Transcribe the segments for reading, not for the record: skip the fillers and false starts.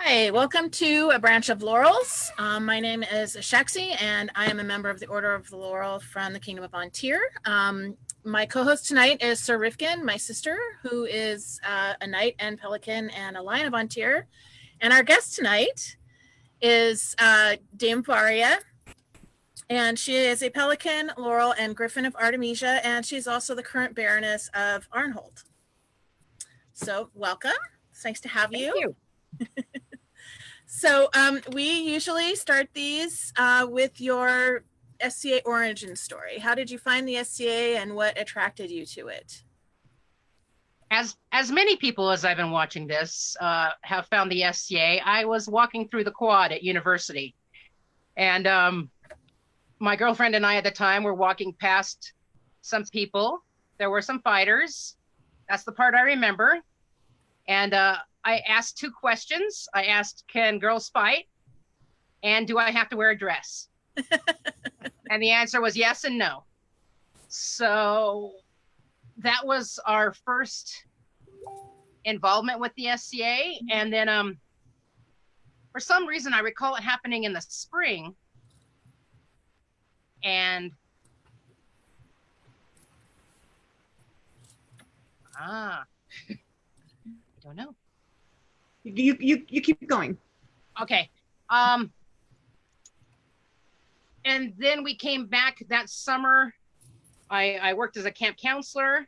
Hi, welcome to A Branch of Laurels. My name is Shaxi, and I am a member of the Order of the Laurel from the Kingdom of Ontir. My co-host tonight is Sir Rifkin, my sister, who is a knight and pelican and a lion of Ontir. And our guest tonight is Dame Varia, and she is a pelican, laurel, and griffin of Artemisia, and she's also the current Baroness of Arnhold. So welcome. It's nice to have you. Thank you. So we usually start these with your SCA origin story. How did you find the SCA and what attracted you to it? As many people as I've been watching this have found the SCA, I was walking through the quad at university. And my girlfriend and I at the time were walking past some people. There were some fighters. That's the part I remember. And I asked two questions. I asked, can girls fight? And do I have to wear a dress? And the answer was yes and no. So that was our first involvement with the SCA. And then for some reason, I recall it happening in the spring. And I don't know. You keep going. Okay. And then we came back that summer. I worked as a camp counselor.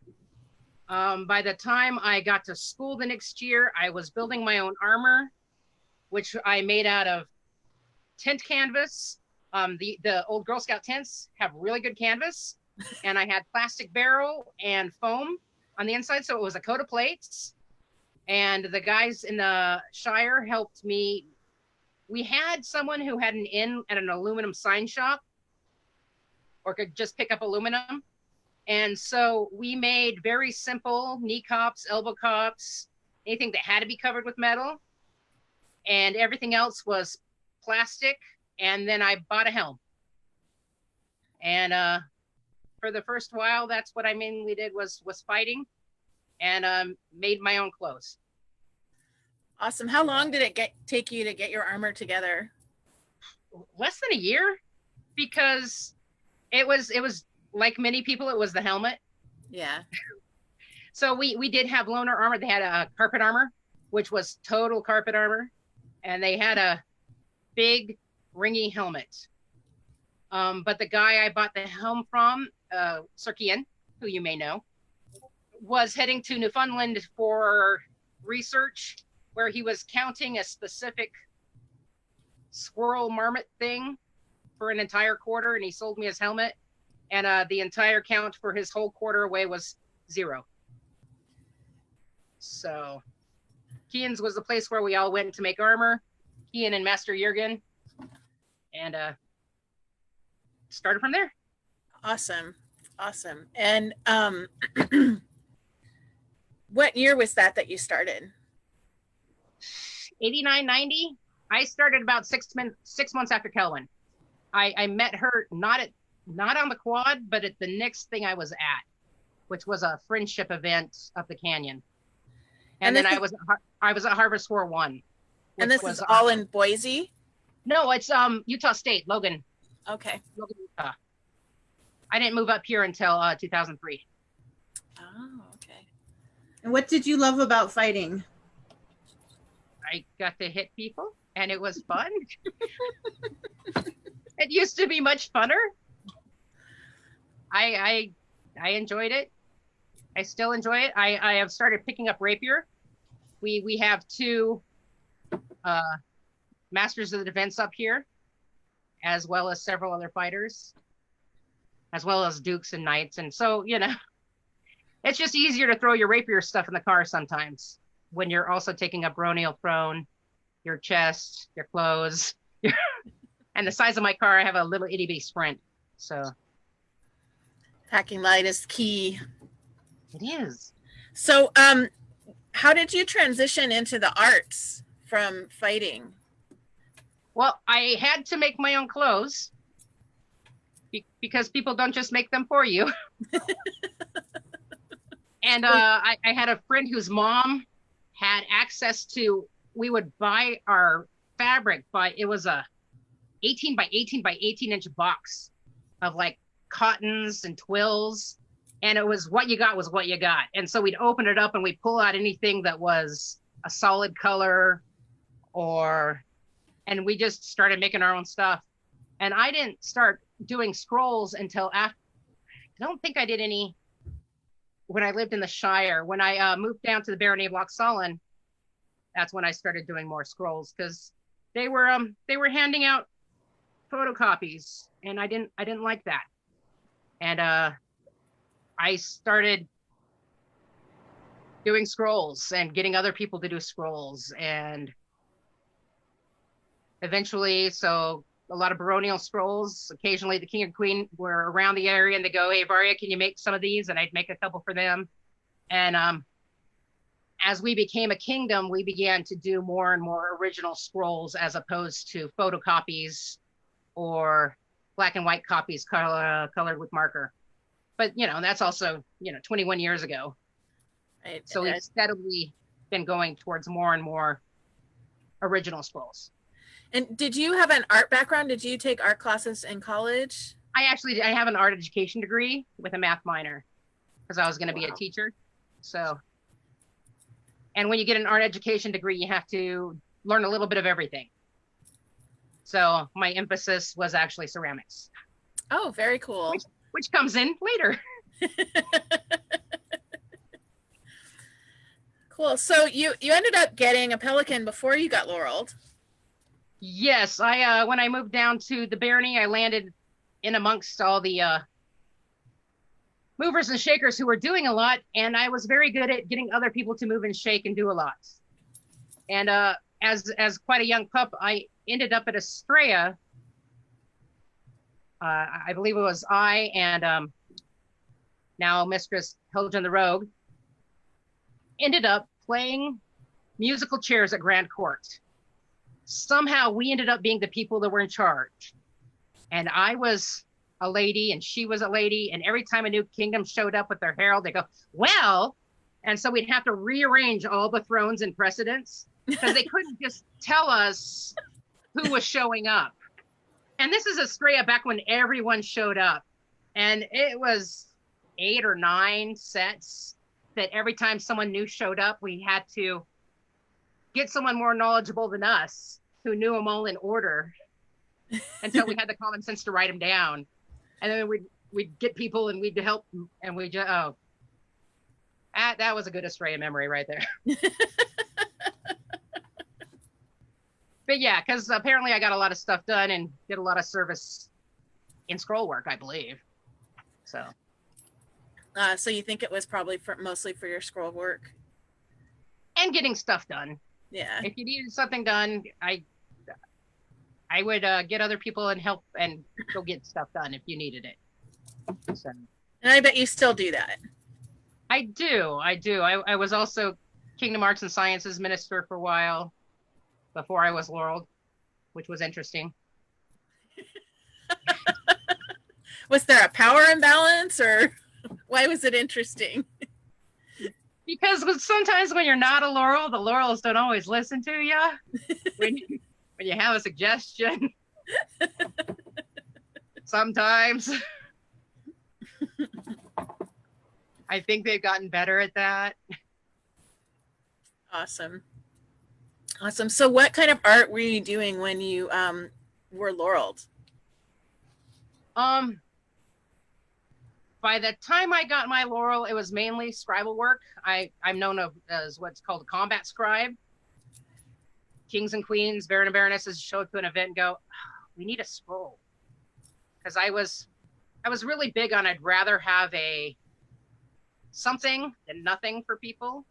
By the time I got to school the next year, I was building my own armor, which I made out of tent canvas. The old Girl Scout tents have really good canvas. And I had plastic barrel and foam on the inside, so it was a coat of plates. And the guys in the Shire helped me. We had someone who had an inn at an aluminum sign shop or could just pick up aluminum. And so we made very simple knee cups, elbow cups, anything that had to be covered with metal. And everything else was plastic. And then I bought a helm. And for the first while, that's what I mainly did was fighting. And made my own clothes. Awesome. How long did it take you to get your armor together? Less than a year, because it was like many people, it was the helmet. Yeah. So we did have loaner armor. They had a carpet armor, which was total carpet armor, and they had a big ringy helmet. But the guy I bought the helm from, Sir Kian, who you may know, was heading to Newfoundland for research, where he was counting a specific squirrel marmot thing for an entire quarter, and he sold me his helmet, and the entire count for his whole quarter away was 0. So Kian's was the place where we all went to make armor, Kian and Master Jurgen, and started from there. Awesome. And what year was that you started? 89, 90. I started about 6 months after Kelvin. I met her not on the quad, but at the next thing I was at, which was a friendship event up the canyon. And then I was at Harvest War 1. And this is all in Boise? No, it's Utah State, Logan. Okay. Logan, Utah. I didn't move up here until 2003. Oh, okay. And what did you love about fighting? I got to hit people, and it was fun. It used to be much funner. I enjoyed it. I still enjoy it. I have started picking up rapier. We have 2 Masters of the Defense up here, as well as several other fighters, as well as dukes and knights. And so, it's just easier to throw your rapier stuff in the car sometimes when you're also taking up Ronial prone, your chest, your clothes. And the size of my car, I have a little itty bitty Sprint. So packing light is key. It is. So how did you transition into the arts from fighting? Well, I had to make my own clothes because people don't just make them for you. And I had a friend whose mom had access to we would buy our fabric, but it was a 18 by 18 by 18-inch box of like cottons and twills. And it was what you got was what you got. And so we'd open it up and we'd pull out anything that was a solid color and we just started making our own stuff. And I didn't start doing scrolls until after, I don't think I did any when I lived in the Shire. When I moved down to the barony of Lochsollen, that's when I started doing more scrolls, because they were handing out photocopies and I didn't like that. And I started doing scrolls and getting other people to do scrolls, and eventually, so a lot of baronial scrolls. Occasionally the king and queen were around the area and they go, "Hey, Varia, can you make some of these?" And I'd make a couple for them. And as we became a kingdom, we began to do more and more original scrolls as opposed to photocopies or black and white copies colored with marker. But, that's also, 21 years ago. Right. So we've steadily been going towards more and more original scrolls. And did you have an art background? Did you take art classes in college? I have an art education degree with a math minor because I was going to be a teacher. So, and when you get an art education degree, you have to learn a little bit of everything. So my emphasis was actually ceramics. Oh, very cool. Which comes in later. Cool. So you ended up getting a Pelican before you got laureled. Yes, I when I moved down to the barony, I landed in amongst all the movers and shakers who were doing a lot, and I was very good at getting other people to move and shake and do a lot. And as quite a young pup, I ended up at Estrella. I believe it was I and now Mistress Helgen the Rogue ended up playing musical chairs at Grand Court. Somehow we ended up being the people that were in charge. And I was a lady and she was a lady. And every time a new kingdom showed up with their herald, they go, "Well," and so we'd have to rearrange all the thrones and precedents because they couldn't just tell us who was showing up. And this is Estrella back when everyone showed up. And it was 8 or 9 sets that every time someone new showed up, we had to get someone more knowledgeable than us who knew them all in order until we had the common sense to write them down. And then we'd get people and we'd help them, and we just, that was a good Estrella memory right there. But yeah, because apparently I got a lot of stuff done and did a lot of service in scroll work, I believe. So you think it was probably mostly for your scroll work? And getting stuff done. Yeah. If you needed something done, I would get other people and help and go get stuff done if you needed it. So. And I bet you still do that. I do. I was also Kingdom Arts and Sciences minister for a while before I was laureled, which was interesting. Was there a power imbalance, or why was it interesting? Because sometimes when you're not a laurel, the laurels don't always listen to you. when you have a suggestion. Sometimes. I think they've gotten better at that. Awesome. So what kind of art were you doing when you were laureled? By the time I got my laurel, it was mainly scribal work. I'm known as what's called a combat scribe. Kings and queens, baron and baronesses show up to an event and go, "We need a scroll." Because I was really big on I'd rather have something than nothing for people.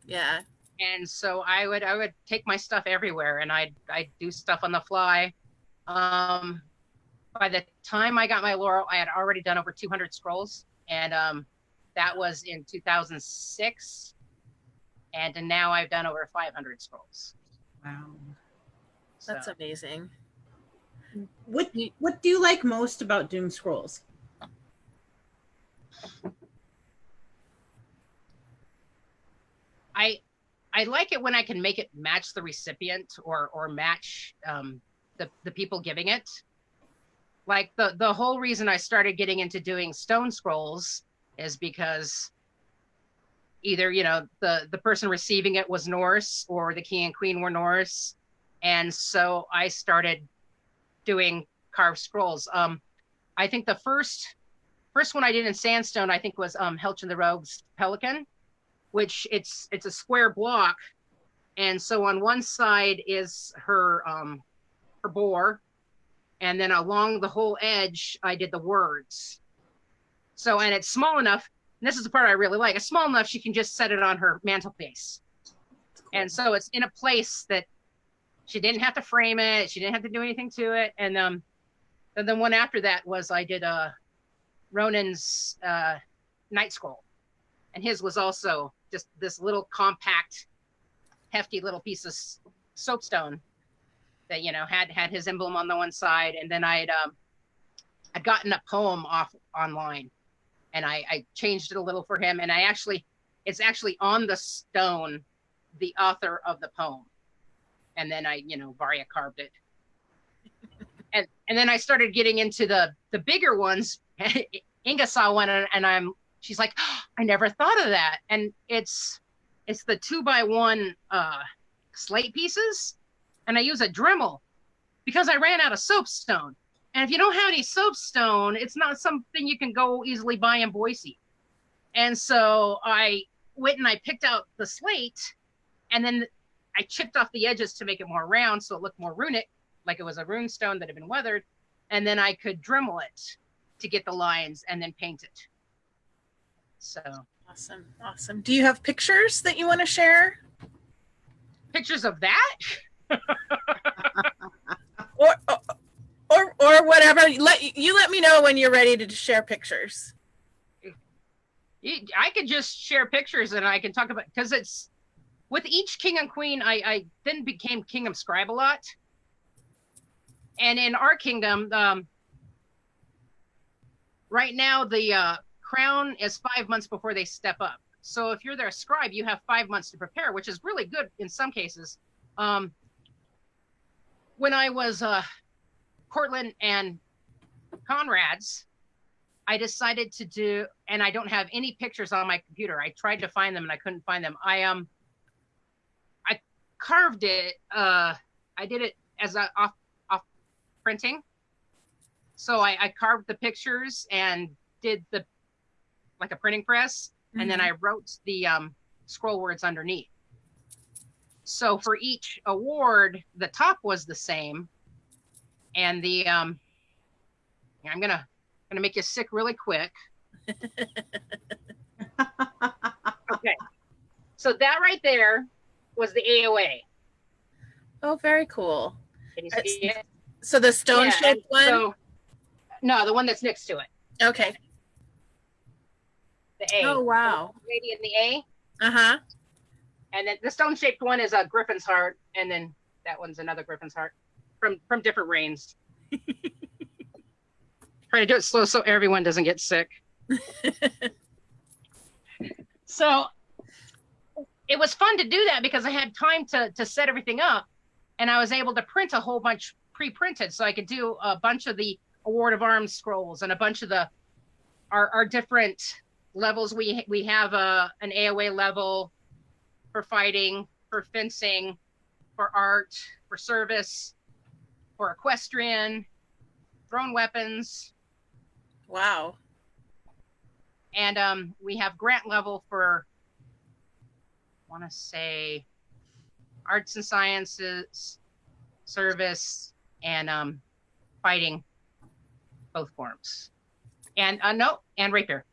Yeah. And so I would take my stuff everywhere and I'd do stuff on the fly. By the time I got my laurel, I had already done over 200 scrolls, and that was in 2006. And now I've done over 500 scrolls. Wow. That's amazing. What do you like most about doing scrolls? I like it when I can make it match the recipient or match the people giving it. Like the whole reason I started getting into doing stone scrolls is because either, you know, the person receiving it was Norse or the king and queen were Norse. And so I started doing carved scrolls. I think the first one I did in sandstone, I think, was Helch and the Rogue's Pelican, which it's a square block. And so on one side is her boar, and then along the whole edge, I did the words. So, and it's small enough, and this is the part I really like, it's small enough she can just set it on her mantelpiece. Cool. And so it's in a place that she didn't have to frame it, she didn't have to do anything to it. And then the one after that was I did Ronan's Night Scroll. And his was also just this little compact, hefty little piece of soapstone that, you know, had his emblem on the one side. And then I'd gotten a poem off online, and I changed it a little for him. And it's actually on the stone, the author of the poem. And then I, you know, Varia carved it. And then I started getting into the bigger ones. Inga saw one, and she's like, oh, I never thought of that. And it's the 2x1 slate pieces. And I use a Dremel because I ran out of soapstone. And if you don't have any soapstone, it's not something you can go easily buy in Boise. And so I went and I picked out the slate, and then I chipped off the edges to make it more round so it looked more runic, like it was a rune stone that had been weathered. And then I could Dremel it to get the lines and then paint it. So awesome. Awesome. Do you have pictures that you want to share? Pictures of that? or whatever. Let me know when you're ready to share pictures. I could just share pictures and I can talk about, because it's with each king and queen. I then became king of scribe a lot, and in our kingdom, right now the crown is 5 months before they step up. So if you're their scribe, you have 5 months to prepare, which is really good in some cases. When I was Cortland and Conrad's, I decided to do, and I don't have any pictures on my computer. I tried to find them and I couldn't find them. I carved it. I did it as a off printing. So I carved the pictures and did like a printing press, and then I wrote the scroll words underneath. So for each award, the top was the same, and the I'm gonna make you sick really quick. Okay, so that right there was the AOA. Oh, very cool. Can you see it? So the stone-shaped one? So, no, the one that's next to it. Okay. The A. Oh, wow. The lady in the A. Uh-huh. And then the stone-shaped one is a griffin's heart, and then that one's another griffin's heart from different reigns. Try to do it slow so everyone doesn't get sick. So it was fun to do that because I had time to set everything up, and I was able to print a whole bunch pre-printed, so I could do a bunch of the Award of Arms scrolls and a bunch of our different levels. We have an AOA level for fighting, for fencing, for art, for service, for equestrian, thrown weapons. Wow. And we have grant level for, I want to say, arts and sciences, service, and fighting, both forms. And and rapier.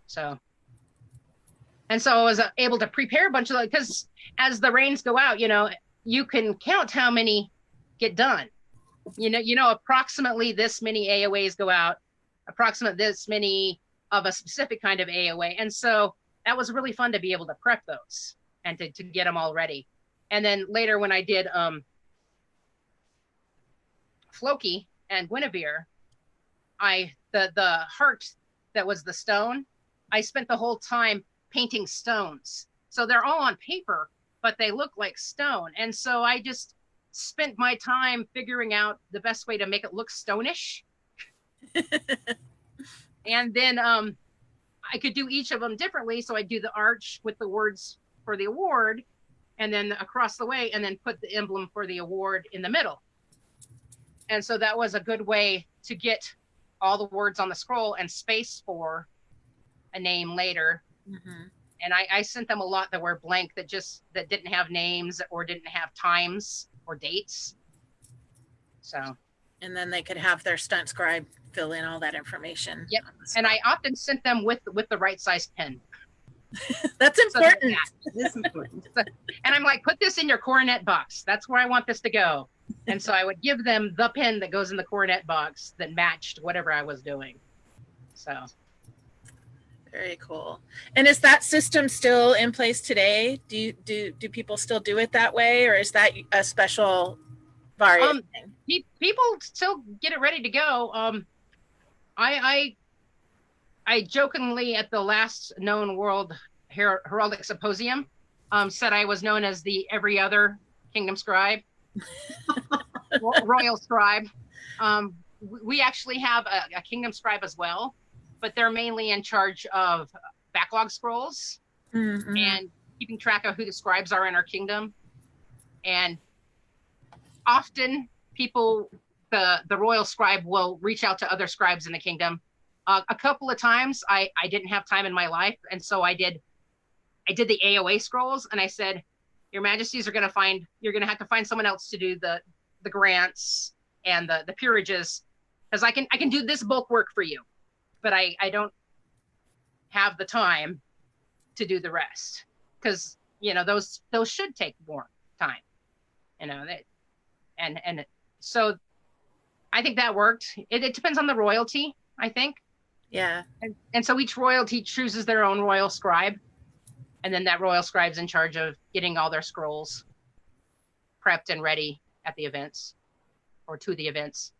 So I was able to prepare a bunch of, because as the reigns go out, you know, you can count how many get done. You know, approximately this many AOAs go out, approximately this many of a specific kind of AOA. And so that was really fun to be able to prep those and to get them all ready. And then later when I did Floki and Guinevere, the heart that was the stone, I spent the whole time painting stones. So they're all on paper, but they look like stone. And so I just spent my time figuring out the best way to make it look stonish. And then I could do each of them differently. So I do the arch with the words for the award, and then across the way, and then put the emblem for the award in the middle. And so that was a good way to get all the words on the scroll and space for a name later. Mm-hmm. And I sent them a lot that were blank, that didn't have names or didn't have times or dates. So. And then they could have their stunt scribe fill in all that information. Yep. And I often sent them with the right size pen. That's important. This is important. And I'm like, put this in your coronet box. That's where I want this to go. And so I would give them the pen that goes in the coronet box that matched whatever I was doing. So. Very cool. And is that system still in place today? Do people still do it that way, or is that a special Varia thing? People still get it ready to go. I jokingly at the last known World Heraldic Symposium said I was known as the every other Kingdom Scribe, Royal Scribe. We actually have a Kingdom Scribe as well, but they're mainly in charge of backlog scrolls and keeping track of who the scribes are in our kingdom. And often people, the royal scribe will reach out to other scribes in the kingdom. A couple of times I didn't have time in my life, and so I did the AOA scrolls, and I said, Your Majesties you're gonna have to find someone else to do the grants and the peerages, because I can do this bulk work for you, but I don't have the time to do the rest, because those should take more time, and so I think that worked. It depends on the royalty, I think. Yeah. And so each royalty chooses their own royal scribe, and then that royal scribe's in charge of getting all their scrolls prepped and ready at the events or to the events,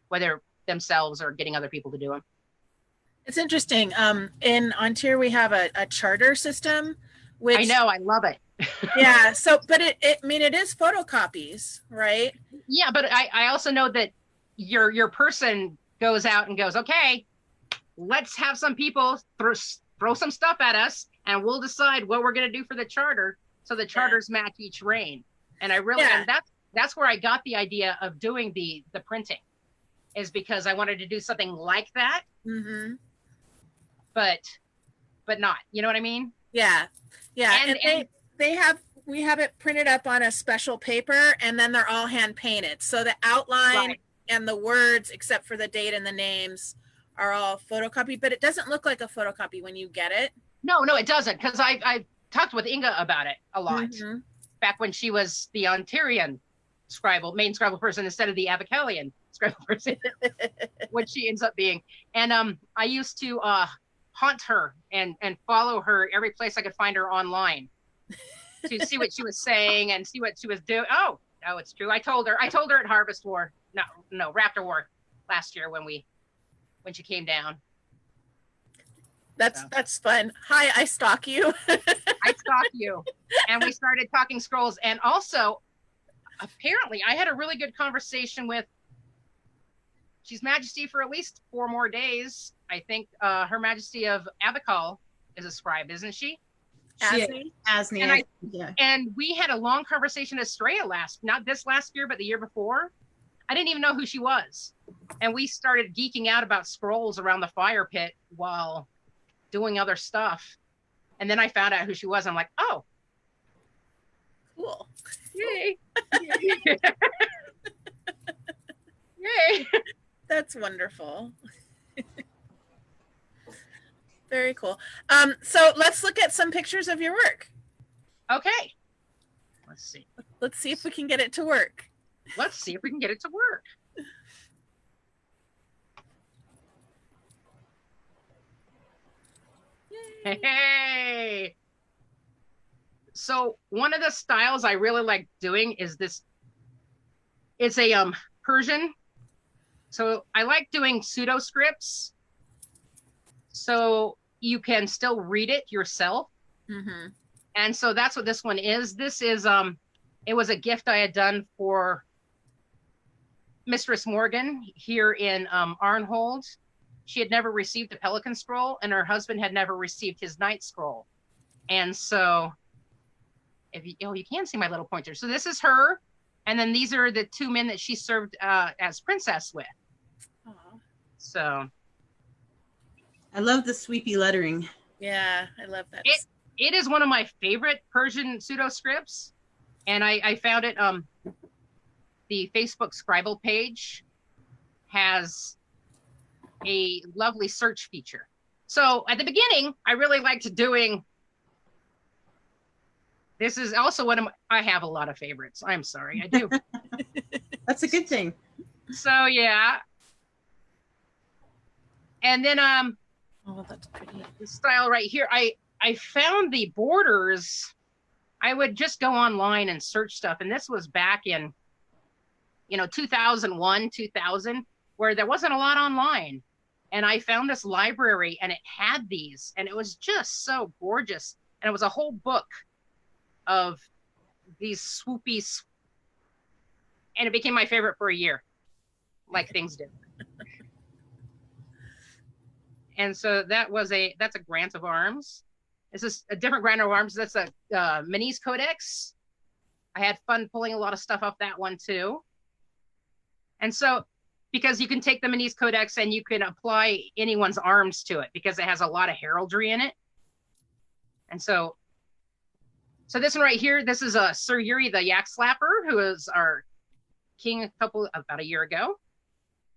whether themselves or getting other people to do them. It's interesting. In Ontario, we have a charter system, which I know, I love it. Yeah. So, but it is photocopies, right? Yeah, but I also know that your person goes out and goes, okay, let's have some people throw some stuff at us, and we'll decide what we're going to do for the charter. So the charters match each reign. And I really, and that's where I got the idea of doing the printing, is because I wanted to do something like that, but not, you know what I mean? Yeah. Yeah. And we have it printed up on a special paper, and then they're all hand painted. So the outline and the words, except for the date and the names, are all photocopied, but it doesn't look like a photocopy when you get it. No, it doesn't, because I talked with Inga about it a lot back when she was the Ontarian main scribal person instead of the Avicalian scribal person, what she ends up being. And I used to haunt her and follow her every place I could find her online to see what she was saying and see what she was doing. Oh, no, it's true. I told her at Harvest War, no, Raptor War last year when she came down. That's fun. Hi, I stalk you. I stalk you. And we started talking scrolls. And also, apparently, I had a really good conversation with She's Majesty for at least 4 more days. I think Her Majesty of Abacal is a scribe, isn't she? Asney. And we had a long conversation at Estrella not this last year, but the year before. I didn't even know who she was. And we started geeking out about scrolls around the fire pit while doing other stuff. And then I found out who she was. I'm like, oh, cool. Yay. Yay. That's wonderful. Very cool. So let's look at some pictures of your work. Okay. Let's see. Let's see if we can get it to work. Let's see if we can get it to work. Yay. Hey. So one of the styles I really like doing is this. It's a Persian. So I like doing pseudo scripts, so you can still read it yourself. And And so that's what this one is. This is, it was a gift I had done for Mistress Morgan here in Arnhold. She had never received the Pelican Scroll, and her husband had never received his Night Scroll. And so, if you, oh, you can see my little pointer. So this is her, and then these are the two men that she served as princess with. Aw. So I love the sweepy lettering. Yeah, I love that. it is one of my favorite Persian pseudo scripts, and I found it. The Facebook Scribble page has a lovely search feature. So at the beginning, I really liked doing. This is also one of my, I have a lot of favorites. I'm sorry, I do. That's a good thing. So yeah. And then Oh, that's pretty. the style right here, I found the borders. I would just go online and search stuff, and this was back in 2001, 2000, where there wasn't a lot online. And I found this library, and it had these, and it was just so gorgeous. And it was a whole book of these swoopies, and it became my favorite for a year, like things do. And so that's a grant of arms. This is a different grant of arms. That's a Minis Codex. I had fun pulling a lot of stuff off that one too. And so, because you can take the Minis Codex and you can apply anyone's arms to it because it has a lot of heraldry in it. And so this one right here, this is Sir Yuri the Yak Slapper, who is our king about a year ago.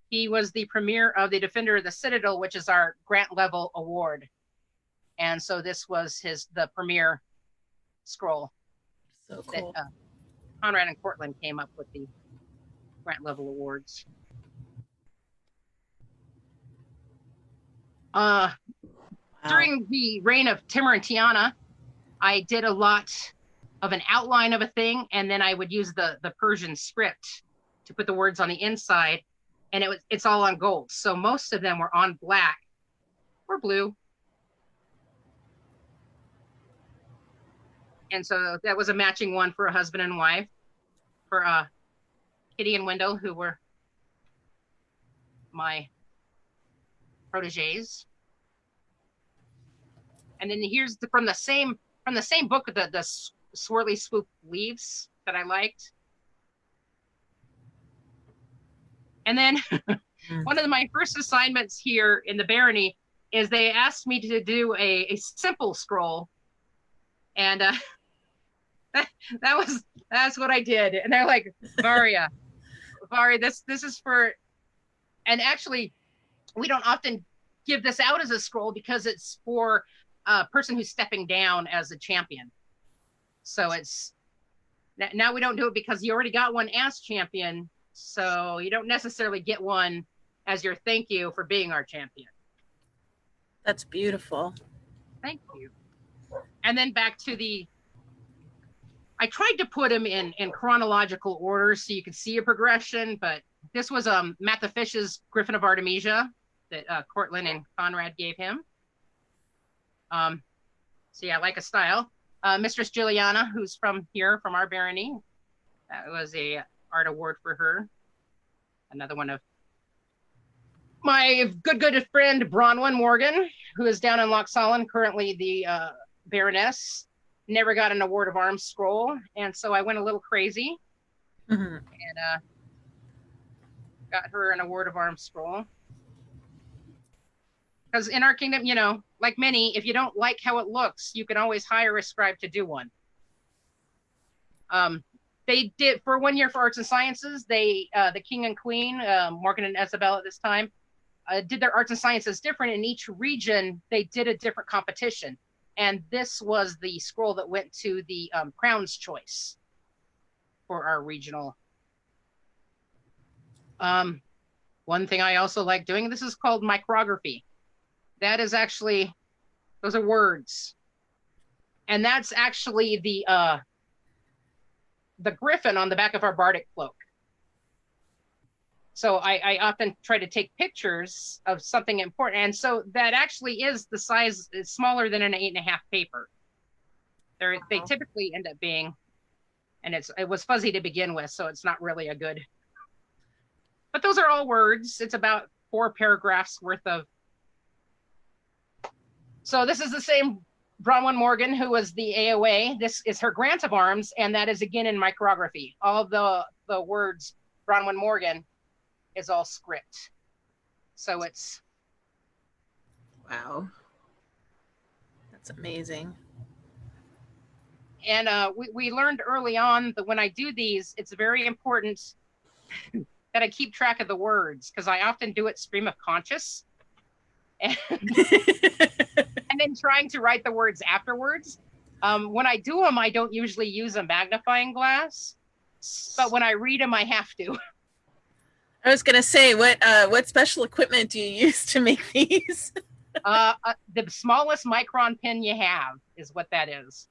He was the premier of the Defender of the Citadel, which is our grant level award. And so this was the premier scroll. So cool. That Conrad and Cortland came up with the grant level awards. During the reign of Timur and Tiana, I did a lot of an outline of a thing, and then I would use the Persian script to put the words on the inside, and it's all on gold. So most of them were on black or blue. And so that was a matching one for a husband and wife, for Kitty and Wendell, who were my proteges. And then here's from the same book, the swirly swoop leaves that I liked. And then one of my first assignments here in the barony is they asked me to do a simple scroll, and that's what I did. And they're like, Varia, this is for, and actually we don't often give this out as a scroll because it's for a person who's stepping down as a champion. So it's now we don't do it because you already got one as champion. So you don't necessarily get one as your thank you for being our champion. That's beautiful. Thank you. And then back to I tried to put them in chronological order so you could see a progression, but this was Matt the Fish's Griffin of Artemisia that Cortland and Conrad gave him. So yeah, I like a style. Mistress Juliana, who's from here, from our barony, that was a art award for her. Another one of my good friend Bronwyn Morgan, who is down in Lochsollen, currently the Baroness, never got an Award of Arms scroll, and so I went a little crazy and got her an Award of Arms scroll. Because in our kingdom, like many, if you don't like how it looks, you can always hire a scribe to do one. They did for 1 year for arts and sciences. They, the king and queen, Morgan and Isabel at this time, did their arts and sciences different. In each region, they did a different competition. And this was the scroll that went to the Crown's Choice for our regional. One thing I also like doing, this is called Micrography. That is actually, those are words. And that's actually the griffin on the back of our bardic cloak. So I often try to take pictures of something important. And so that actually is the size, it's smaller than an 8.5 paper. They typically end up being, and it was fuzzy to begin with, so it's not really a good. But those are all words. It's about 4 paragraphs worth of. So this is the same Bronwyn Morgan who was the AOA. This is her grant of arms, and that is again in micrography. All the words Bronwyn Morgan is all script. So it's. Wow. That's amazing. And we learned early on that when I do these, it's very important that I keep track of the words, because I often do it stream of conscious. And, and then trying to write the words afterwards. When I do them, I don't usually use a magnifying glass, but when I read them, I have to. I was gonna say, what special equipment do you use to make these? The smallest micron pen you have is what that is.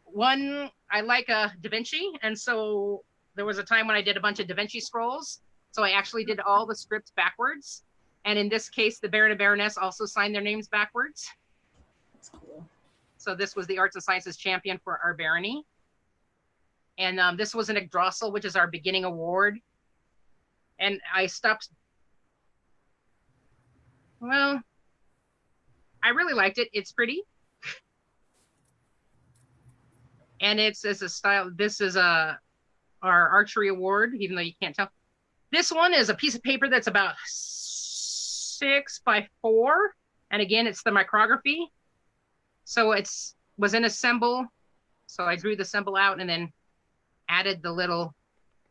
One, I like a Da Vinci, and so there was a time when I did a bunch of Da Vinci scrolls, so I actually did all the scripts backwards. And in this case, the Baron and Baroness also signed their names backwards. That's cool. So this was the Arts and Sciences champion for our barony. And this was an Yggdrasil, which is our beginning award. And I stopped. Well, I really liked it. It's pretty. And it's a style. This is our archery award, even though you can't tell. This one is a piece of paper that's about 6 by 4. And again, it's the micrography. So was in a symbol. So I drew the symbol out and then added the little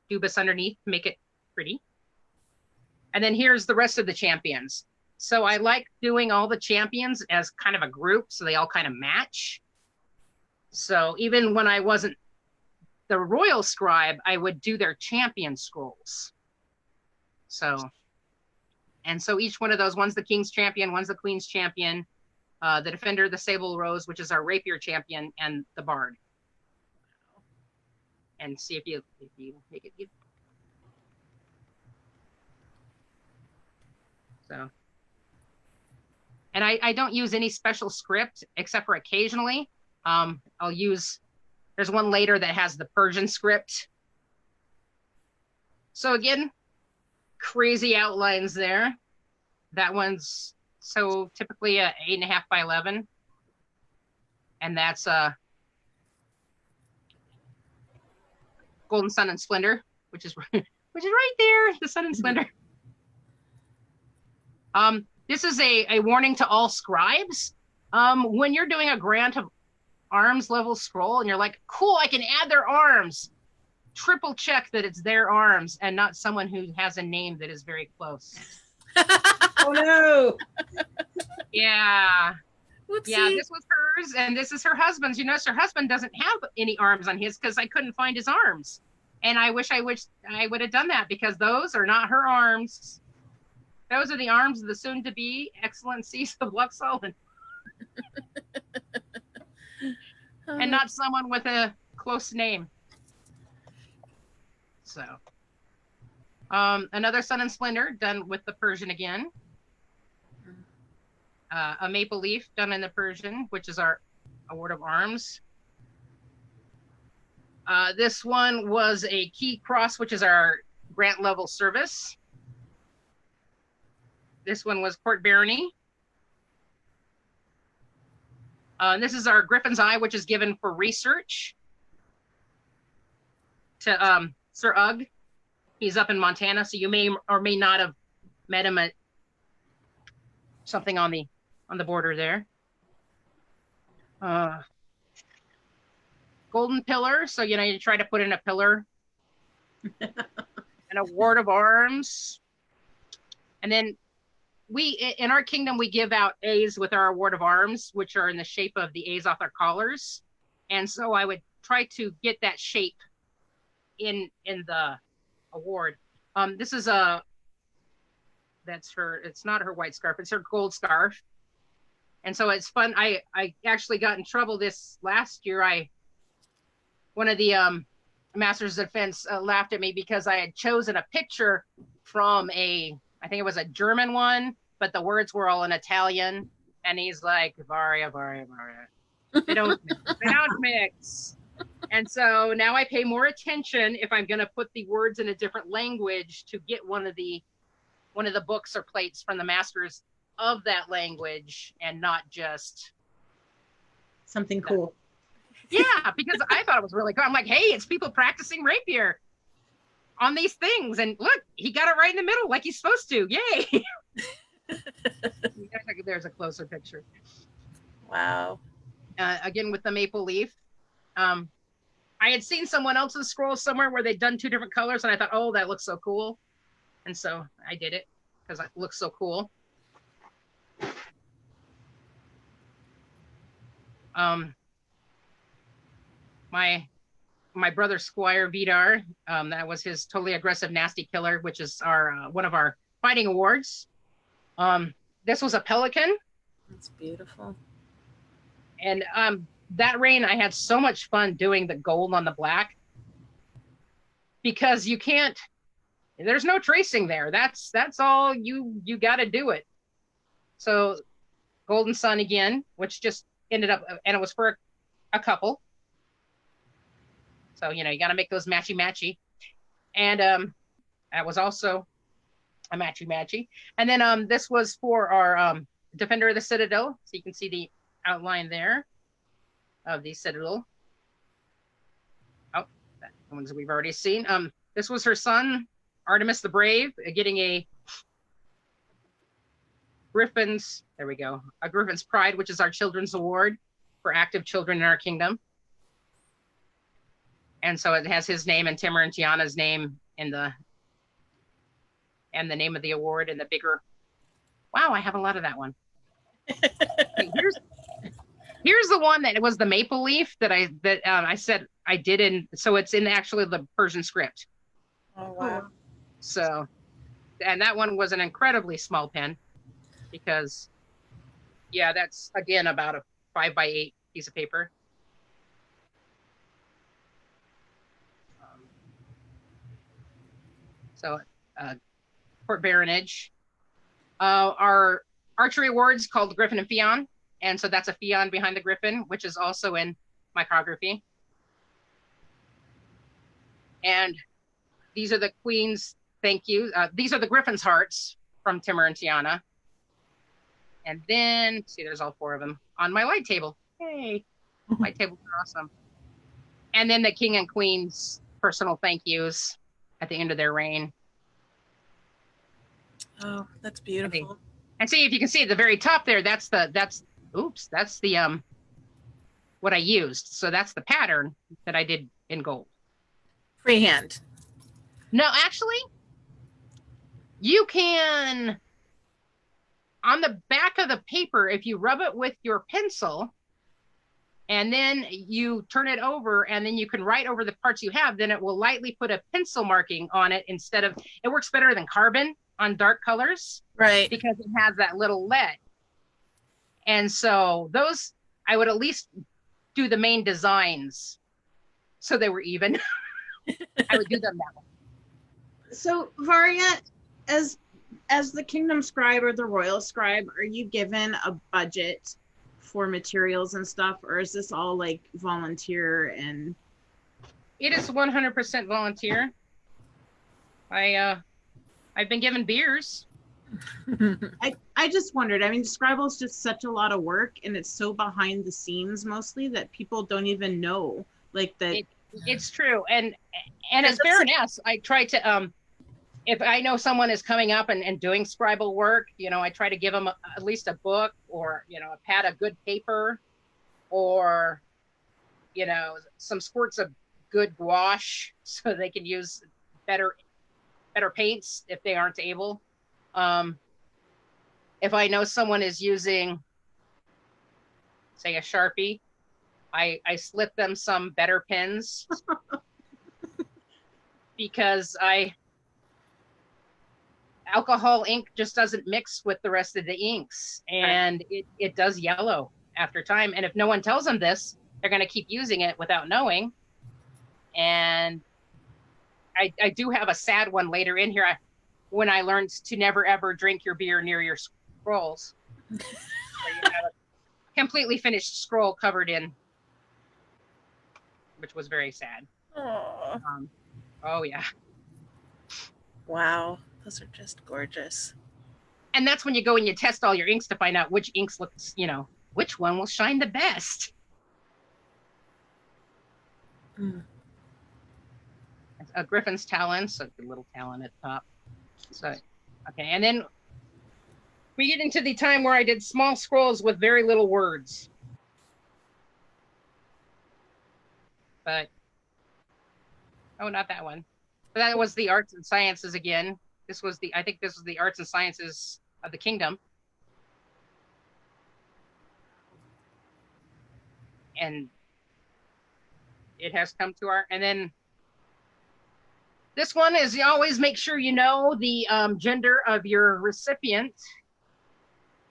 dubus underneath to make it pretty. And then here's the rest of the champions. So I like doing all the champions as kind of a group, so they all kind of match. So even when I wasn't the royal scribe, I would do their champion scrolls. So each one of those, one's the king's champion, one's the queen's champion, the defender, the sable rose, which is our rapier champion, and the bard. And see if you make it good. So, and I don't use any special script except for occasionally. I'll use, there's one later that has the Persian script. So again, crazy outlines there. That one's so typically 8.5 by 11. And that's Golden Sun and Splendor, which is right there, the Sun and Splendor. This is a warning to all scribes. When you're doing a grant of arms level scroll and you're like, cool, I can add their arms, triple check that it's their arms and not someone who has a name that is very close. Oh no. Yeah. Whoopsie. Yeah, this was hers and this is her husband's. You notice her husband doesn't have any arms on his because I couldn't find his arms. And I wish I would have done that because those are not her arms. Those are the arms of the soon-to-be Excellencies of Luxholland. And not someone with a close name. So, another Sun and Splendor done with the Persian again. A maple leaf done in the Persian, which is our award of arms. This one was a key cross, which is our grant level service. This one was Court Barony. This is our Griffin's Eye, which is given for research to Sir Ugg. He's up in Montana, so you may or may not have met him at something on the border there. Golden Pillar, so you try to put in a pillar. An award of arms. And then in our kingdom, we give out A's with our award of arms, which are in the shape of the A's off our collars. And so I would try to get that shape in the award. This is it's not her white scarf, it's her gold scarf. And so it's fun. I actually got in trouble this last year. One of the Masters of Defense laughed at me because I had chosen a picture from I think it was a German one, but the words were all in Italian. And he's like, Varia, Varia, Varia. They don't mix. They don't mix. And so now I pay more attention if I'm going to put the words in a different language to get one of the books or plates from the masters of that language, and not just Something cool. Yeah, because I thought it was really cool. I'm like, hey, it's people practicing rapier on these things, and look, he got it right in the middle like he's supposed to. Yay! There's a closer picture. Wow. Again with the maple leaf. I had seen someone else's scroll somewhere where they'd done 2 different colors, and I thought, oh, that looks so cool. And so I did it because it looks so cool. My brother Squire Vidar, that was his totally aggressive nasty killer, which is our one of our fighting awards. This was a pelican. That's beautiful. And that reign, I had so much fun doing the gold on the black, because you can't, there's no tracing there. That's all you got to do it. So Golden Sun again, which just ended up, and it was for a couple. So, you know, you got to make those matchy-matchy. And that was also a matchy-matchy. And then this was for our Defender of the Citadel. So you can see the outline there of the Citadel. Oh, that ones we've already seen. This was her son, Artemis the Brave, getting a Griffin's, there we go, a Griffin's Pride, which is our children's award for active children in our kingdom. And so it has his name and Timur and Tiana's name in the name of the award and the bigger. Wow, I have a lot of that one. Okay, here's the one that it was the maple leaf that I said I did in. So it's in actually the Persian script. Oh wow. So, and that one was an incredibly small pen, because yeah, that's again about a 5x8 piece of paper. So, Port Baronage. Our archery awards called Griffin and Fion. And so that's a Fion behind the Griffin, which is also in Micrography. And these are the Queen's thank you. These are the Griffin's hearts from Timur and Tiana. And then, see, there's all 4 of them on my light table. Hey, light tables are awesome. And then the King and Queen's personal thank yous at the end of their reign. Oh, that's beautiful. And see, if you can see at the very top there, that's the what I used. So that's the pattern that I did in gold. Freehand. No, actually, you can, on the back of the paper, if you rub it with your pencil, and then you turn it over, and then you can write over the parts you have, then it will lightly put a pencil marking on it instead of, it works better than carbon on dark colors. Right. Because it has that little lead. And so those, I would at least do the main designs so they were even. I would do them that way. So Varia, as the kingdom scribe or the royal scribe, are you given a budget for materials and stuff, or is this all like volunteer? And it is 100% volunteer. I've been given beers. I just wondered, I mean, Scribble is just such a lot of work, and it's so behind the scenes mostly that people don't even know, like that. It's true. And as Baroness, I try to, if I know someone is coming up and doing scribal work, you know, I try to give them at least a book, or, you know, a pad of good paper, or, you know, some squirts of good gouache so they can use better paints if they aren't able. If I know someone is using, say, a Sharpie, I slip them some better pens because alcohol ink just doesn't mix with the rest of the inks, and it does yellow after time. And if no one tells them this, they're going to keep using it without knowing. And I do have a sad one later in here. When I learned to never ever drink your beer near your scrolls. So you have a completely finished scroll covered in, which was very sad. Oh, Oh yeah. wow. Those are just gorgeous. And that's when you go and you test all your inks to find out which inks looks, which one will shine the best. Mm. A Griffin's talons, so the little talon at the top. So, okay, and then we get into the time where I did small scrolls with very little words. But, oh, not that one. But that was the arts and sciences again. I think this was the arts and sciences of the kingdom. And it has come to and then this one is, you always make sure you know the gender of your recipient,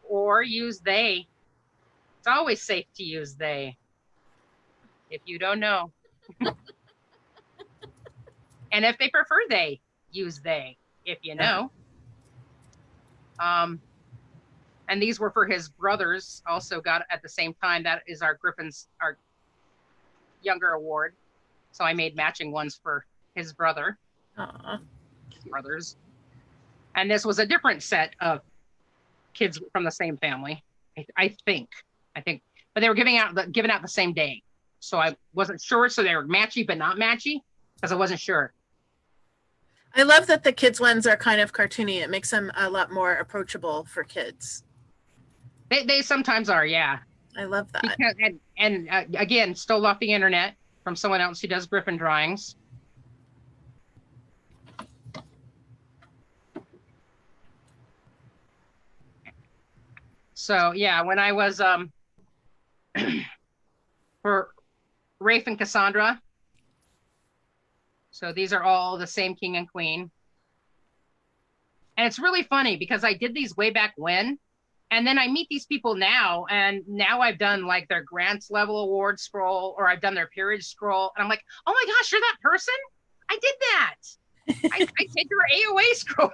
or use they. It's always safe to use they if you don't know. And if they prefer they, use they if you know. And these were for his brothers, also got at the same time. That is our younger award. So I made matching ones for his brother. Aww. His brothers. And this was a different set of kids from the same family. I think. But they were given out the same day. So I wasn't sure. So they were matchy, but not matchy, because I wasn't sure. I love that the kids ones are kind of cartoony. It makes them a lot more approachable for kids. They sometimes are, yeah. I love that. Because, and again, stole off the internet from someone else who does Griffin drawings. So yeah, when I was for Rafe and Cassandra. So these are all the same king and queen. And it's really funny because I did these way back when, and then I meet these people now, and now I've done like their grants level award scroll, or I've done their peerage scroll, and I'm like, oh my gosh, you're that person? I did that. I did your AOA scroll.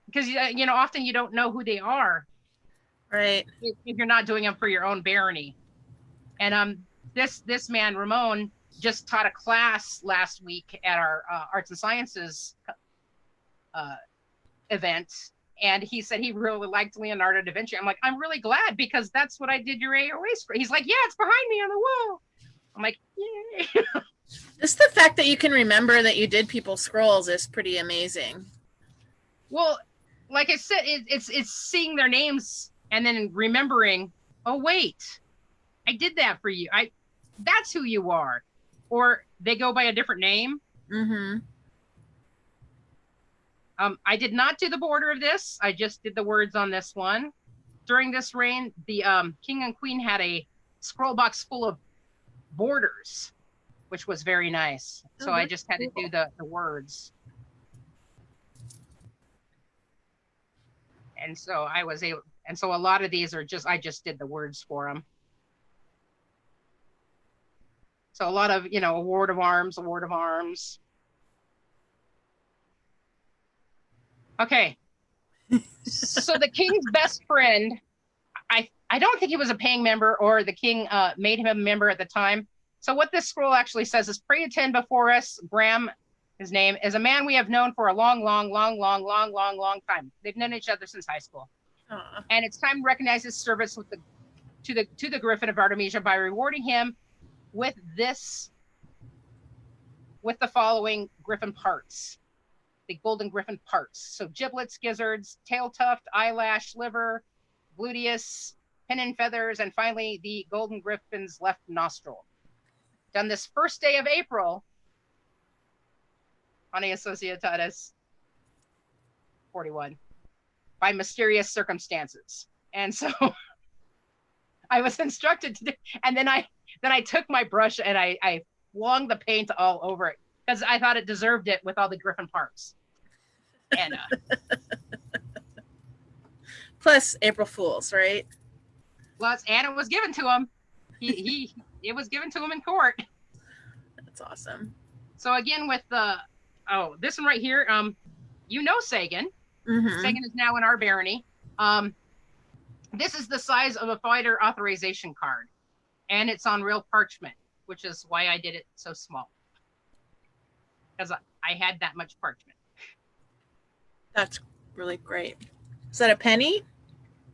Because often you don't know who they are, right? If you're not doing them for your own barony. And this man Ramon just taught a class last week at our arts and sciences event, and he said he really liked Leonardo da Vinci. I'm like, I'm really glad, because that's what I did your AOA scroll. He's like, yeah, it's behind me on the wall. I'm like, yay. Just the fact that you can remember that you did people's scrolls is pretty amazing. Well, like I said, it's seeing their names and then remembering, oh wait, I did that for you. That's who you are. Or they go by a different name. Mm-hmm. I did not do the border of this. I just did the words on this one. During this reign, the king and queen had a scroll box full of borders, which was very nice. So I just had to do the words. And so I was able, and so a lot of these are I just did the words for them. So a lot of, award of arms. Okay. So the king's best friend, I don't think he was a paying member, or the king made him a member at the time. So what this scroll actually says is, pray attend before us, Graham, his name, is a man we have known for a long time. They've known each other since high school. Aww. And it's time to recognize his service to the Griffin of Artemisia by rewarding him with the following Griffin parts. The golden Griffin parts. So giblets, gizzards, tail tuft, eyelash, liver, gluteus, pin and feathers, and finally the golden Griffin's left nostril. Done this first day of April, Ani Societatis 41, by mysterious circumstances. And so I was instructed to do, and then I took my brush and I flung the paint all over it, because I thought it deserved it with all the Griffin parts. And plus April Fools, right? And it was given to him. It was given to him in court. That's awesome. So again, with this one right here, Sagan. Mm-hmm. Sagan is now in our barony. This is the size of a fighter authorization card, and it's on real parchment, which is why I did it so small, because I had that much parchment. That's really great. Is that a penny?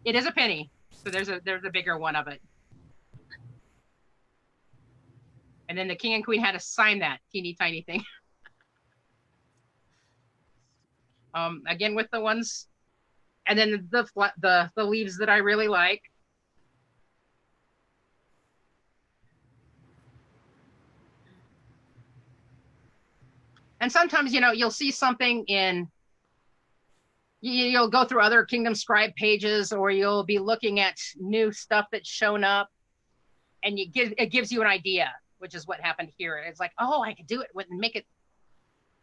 It is a penny, so there's a bigger one of it. And then the king and queen had to sign that teeny tiny thing. Again with the ones, and then the leaves that I really like. And sometimes, you know, you'll see something in, you'll go through other Kingdom Scribe pages, or you'll be looking at new stuff that's shown up, and it gives you an idea, which is what happened here. It's like, oh, I could do it and make it.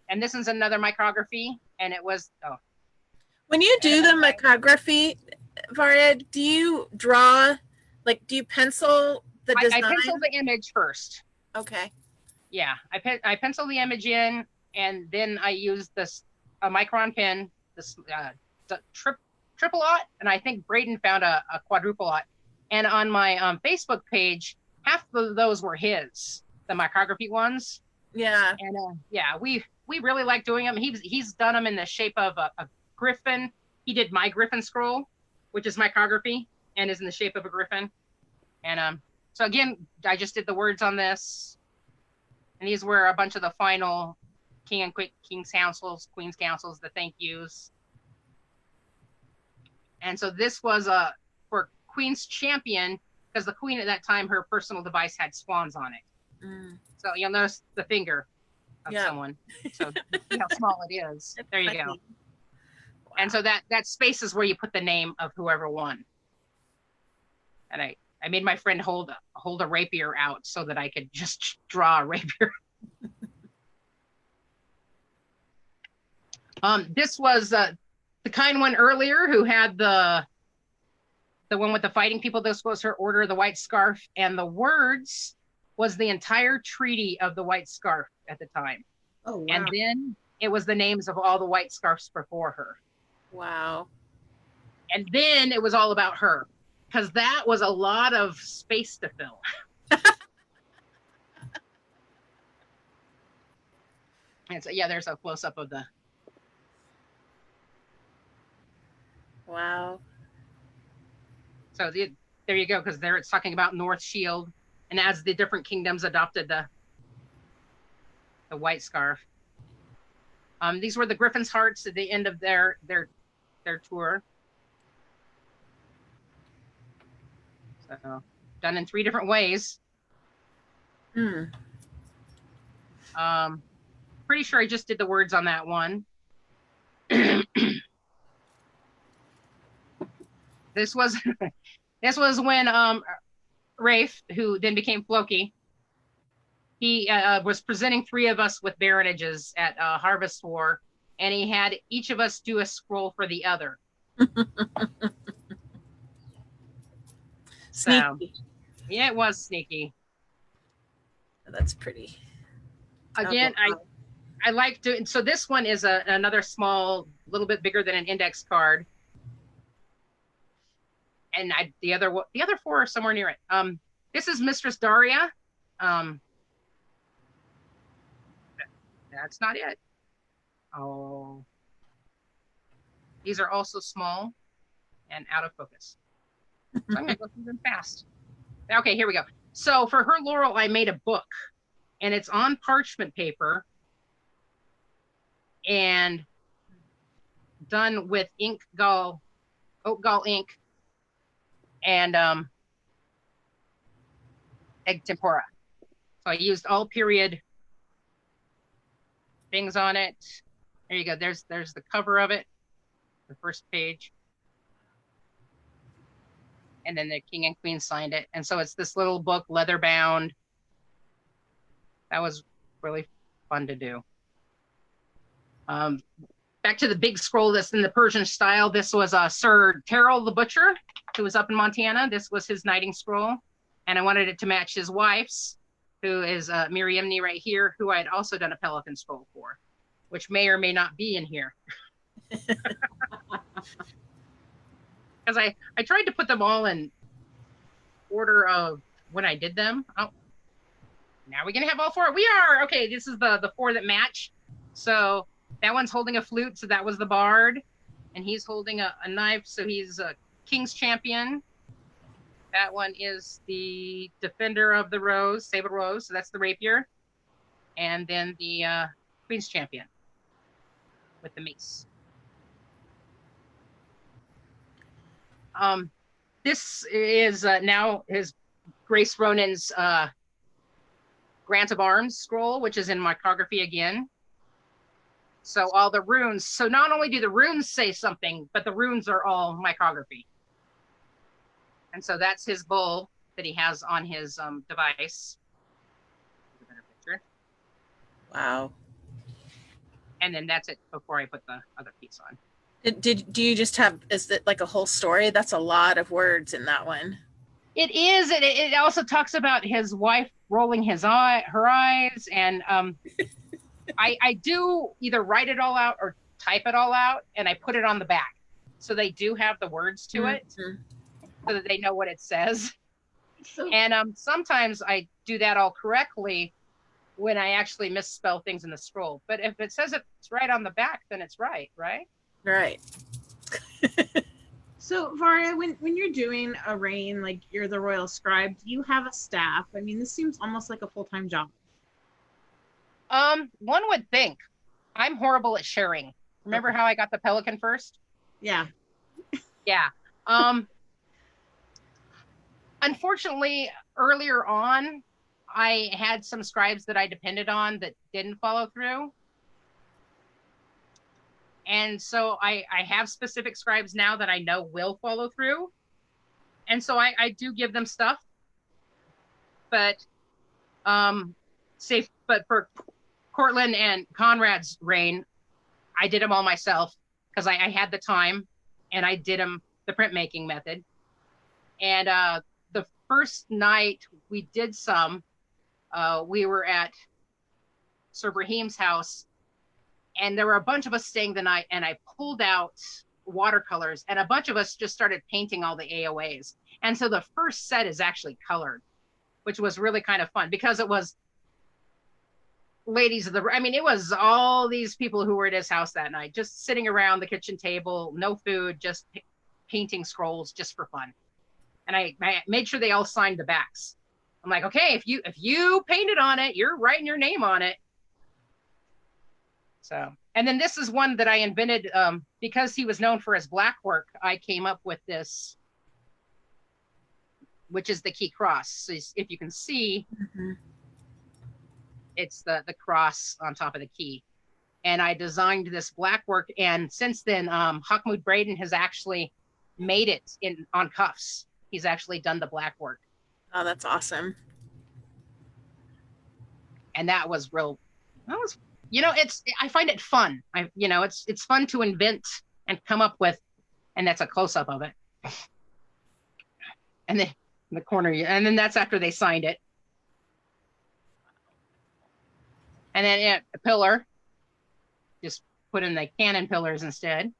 And this is another micrography, and it was, oh. When you do the micrography, Varia, do you draw, like, do you pencil the design? I pencil the image first. Okay. Yeah, I pencil the image in, and then I use a micron pen, this triple aught, and I think Braden found a quadruple aught. And on my Facebook page, half of those were his, the micrography ones. Yeah. And yeah, we really like doing them. He's done them in the shape of a griffin. He did my Griffin Scroll, which is micrography and is in the shape of a griffin. And so again, I just did the words on this. And these were a bunch of the final King's councils, Queen's councils, the thank yous. And so this was for Queen's Champion, because the Queen at that time, her personal device had swans on it. Mm. So you'll notice the finger of someone. So see how small it is. There you go. Wow. And so that space is where you put the name of whoever won. And I made my friend hold a rapier out so that I could just draw a rapier. This was the kind one earlier who had the one with the fighting people. This was her Order of the White Scarf, and the words was the entire treaty of the White Scarf at the time. Oh, wow. And then it was the names of all the White Scarfs before her. Wow. And then it was all about her, because that was a lot of space to fill. And so, yeah, there's a close-up of the... Wow. So there you go, because there it's talking about North Shield, and as the different kingdoms adopted the White Scarf. These were the Griffin's Hearts at the end of their tour. So done in 3 different ways. Pretty sure I just did the words on that one. This was when Rafe, who then became Floki, he was presenting 3 of us with baronages at Harvest War, and he had each of us do a scroll for the other. So, yeah, it was sneaky. That's pretty. Again, I like to. So this one is another small, little bit bigger than an index card, and the other 4 are somewhere near it. This is Mistress Daria. That's not it. Oh, these are also small and out of focus. So I'm gonna go through them fast. Okay, here we go. So for her laurel, I made a book, and it's on parchment paper and done with oat gall ink, and egg tempera. So I used all period things on it. There you go. There's the cover of it, the first page. And then the king and queen signed it. And so it's this little book, leather bound. That was really fun to do. Back to the big scroll that's in the Persian style. This was Sir Terrell the Butcher, who was up in Montana. This was his knighting scroll. And I wanted it to match his wife's, who is Miriamni right here, who I had also done a Pelican Scroll for, which may or may not be in here. because I tried to put them all in order of when I did them. Oh, now we're gonna have all four. We are okay. This is the four that match. So that one's holding a flute, so that was the bard, and he's holding a knife, so he's a king's champion. That one is the defender of the rose, sable rose, so that's the rapier, and then the queen's champion with the mace. This is now his Grace Ronan's Grant of Arms scroll, which is in Micrography again. So all the runes, so not only do the runes say something, but the runes are all Micrography. And so that's his bull that he has on his device. A better picture. Wow. And then that's it before I put the other piece on. Do you just have, is it like a whole story? That's a lot of words in that one. It is. It also talks about his wife rolling her eyes, and I do either write it all out or type it all out, and I put it on the back, so they do have the words to it, so that they know what it says. And sometimes I do that all correctly when I actually misspell things in the scroll. But if it says it's right on the back, then it's right, right? Right. So Varia, when you're doing a reign, like you're the royal scribe, do you have a staff? I mean, this seems almost like a full-time job. One would think. I'm horrible at sharing. Remember how I got the Pelican first? Yeah. Yeah. Unfortunately, earlier on, I had some scribes that I depended on that didn't follow through. And so I have specific scribes now that I know will follow through. And so I do give them stuff. But but for Cortland and Conrad's reign, I did them all myself because I had the time, and I did them the printmaking method. And the first night we did some, we were at Sir Brahim's house, and there were a bunch of us staying the night, and I pulled out watercolors, and a bunch of us just started painting all the AOAs. And so the first set is actually colored, which was really kind of fun because it was ladies of the, I mean, it was all these people who were at his house that night, just sitting around the kitchen table, no food, just painting scrolls just for fun. And I made sure they all signed the backs. I'm like, okay, if you painted on it, you're writing your name on it. So, and then this is one that I invented because he was known for his black work. I came up with this, which is the key cross. So if you can see, it's the cross on top of the key. And I designed this black work. And since then, Hawkmood Braden has actually made it on cuffs. He's actually done the black work. Oh, that's awesome. And that was I find it fun. It's fun to invent and come up with, and that's a close-up of it. And then in the corner, and then that's after they signed it. And then a pillar, just put in the cannon pillars instead.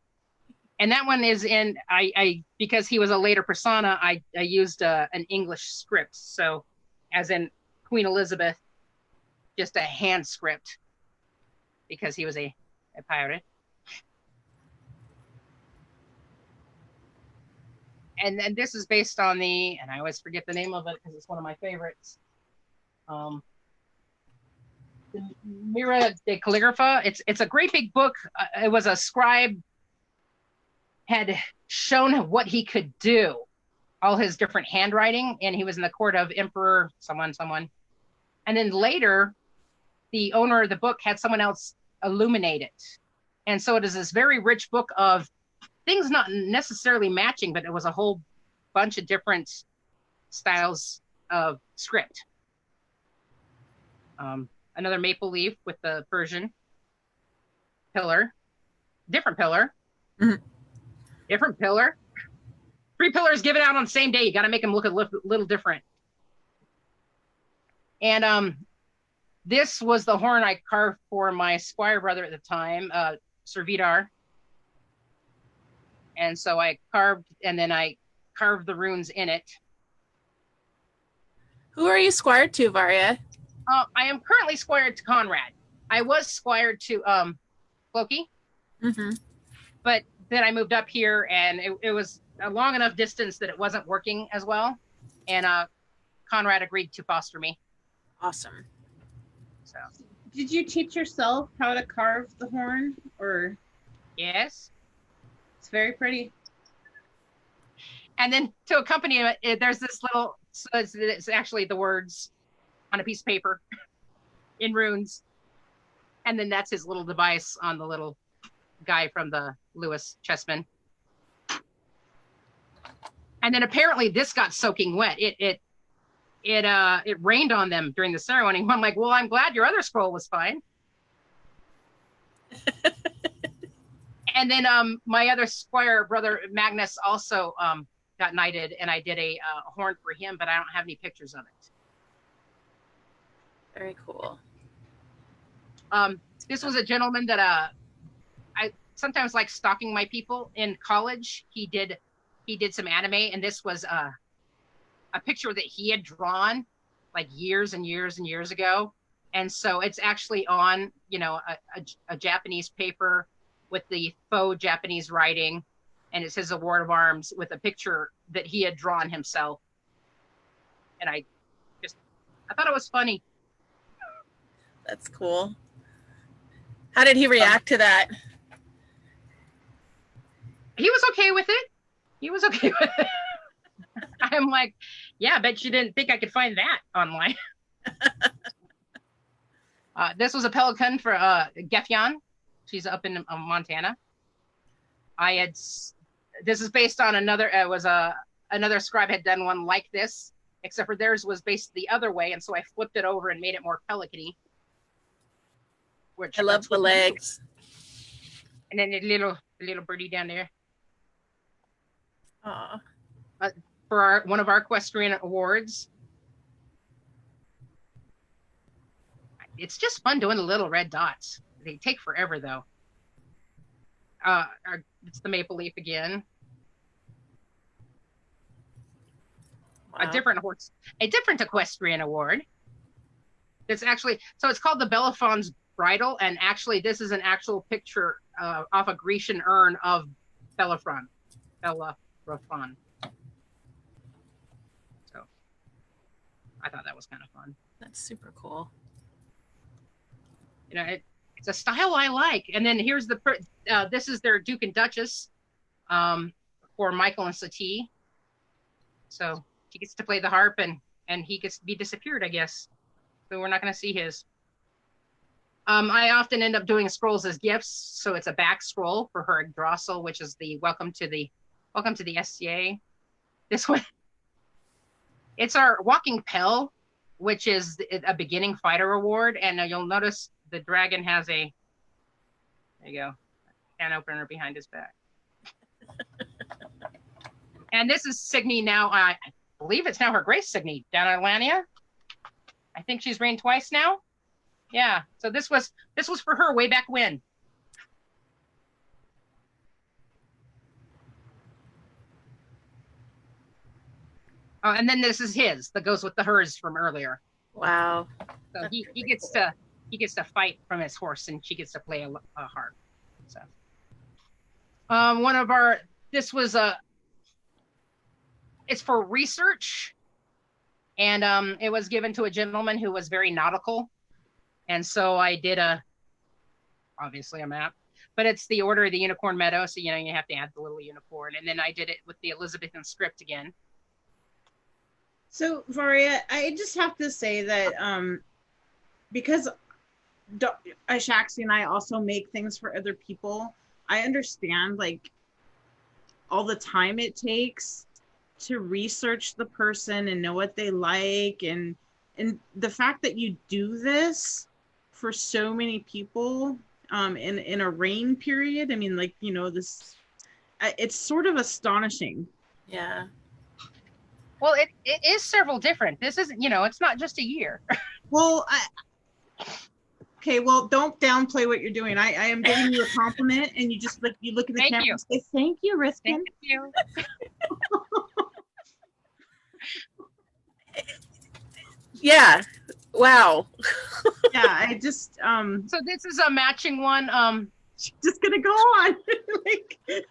And that one is in, I because he was a later persona, I used an English script. So as in Queen Elizabeth, just a hand script because he was a pirate. And then this is based on and I always forget the name of it because it's one of my favorites. The Mira the Calligrapher. It's a great big book. It was a scribe had shown what he could do, all his different handwriting, and he was in the court of Emperor someone. And then later, the owner of the book had someone else illuminate it. And so it is this very rich book of things not necessarily matching, but it was a whole bunch of different styles of script. Another maple leaf with the Persian pillar, different pillar. Different pillar. 3 pillars given out on the same day. You got to make them look a little different. And this was the horn I carved for my squire brother at the time, Sir Vidar. And so I carved, and then I carved the runes in it. Who are you squired to, Varia? I am currently squired to Conrad. I was squired to Floki, but then I moved up here, and it was a long enough distance that it wasn't working as well. And Conrad agreed to foster me. Awesome. So, did you teach yourself how to carve the horn, or? Yes. It's very pretty. And then to accompany it, there's this little, so it's actually the words on a piece of paper in runes. And then that's his little device on the little guy from the Lewis Chessman. And then apparently this got soaking wet. It rained on them during the ceremony. I'm like, well, I'm glad your other scroll was fine. And then my other squire brother Magnus also got knighted, and I did a horn for him, but I don't have any pictures of it. Very cool. This was a gentleman that I sometimes like stalking my people in college. He did some anime, and this was a picture that he had drawn like years and years and years ago. And so it's actually on, a Japanese paper with the faux Japanese writing, and it says Award of Arms with a picture that he had drawn himself. And I thought it was funny. That's cool. How did he react to that? He was okay with it. I'm like, yeah, I bet you didn't think I could find that online. This was a pelican for Gefyan. She's up in Montana. This is based on another, another scribe had done one like this, except for theirs was based the other way, and so I flipped it over and made it more pelican-y. I love the legs. And then the little birdie down there. Aw. For one of our equestrian awards. It's just fun doing the little red dots. They take forever though. It's the maple leaf again. Wow. A different equestrian award. It's actually, so it's called the Bellefon's Bridal, and actually this is an actual picture off a Grecian urn of Bellerophon. So I thought that was kind of fun. That's super cool. It's a style I like. And then here's this is their Duke and Duchess for Michael and Satie. So she gets to play the harp, and he gets to be disappeared, I guess. So we're not going to see his. I often end up doing scrolls as gifts. So it's a back scroll for her Drossel, which is the welcome to the SCA. This one, it's our Walking Pell, which is a beginning fighter award. And you'll notice the dragon has there you go, can opener behind his back. And this is Signy now. I believe it's now her Grace Signy down in Atlania. I think she's reigned twice now. Yeah. So this was for her way back when. Oh, and then this is his that goes with the hers from earlier. Wow. So he gets to fight from his horse, and she gets to play a harp. So this was it's for research, and it was given to a gentleman who was very nautical, and so I did obviously a map, but it's the Order of the Unicorn Meadow, so you have to add the little unicorn, and then I did it with the Elizabethan script again. So Varia, I just have to say that because Shaxi and I also make things for other people, I understand like all the time it takes to research the person and know what they like, and the fact that you do this for so many people in a reign period. I mean, like, this, it's sort of astonishing. Yeah. Well, it is several different. This isn't, it's not just a year. Well, Okay, well, don't downplay what you're doing. I am giving you a compliment, and you just you look at the Thank camera you. and say, "Thank you, Riskin." Thank you. Yeah. Wow. Yeah, I just So this is a matching one. just gonna go on. Like, I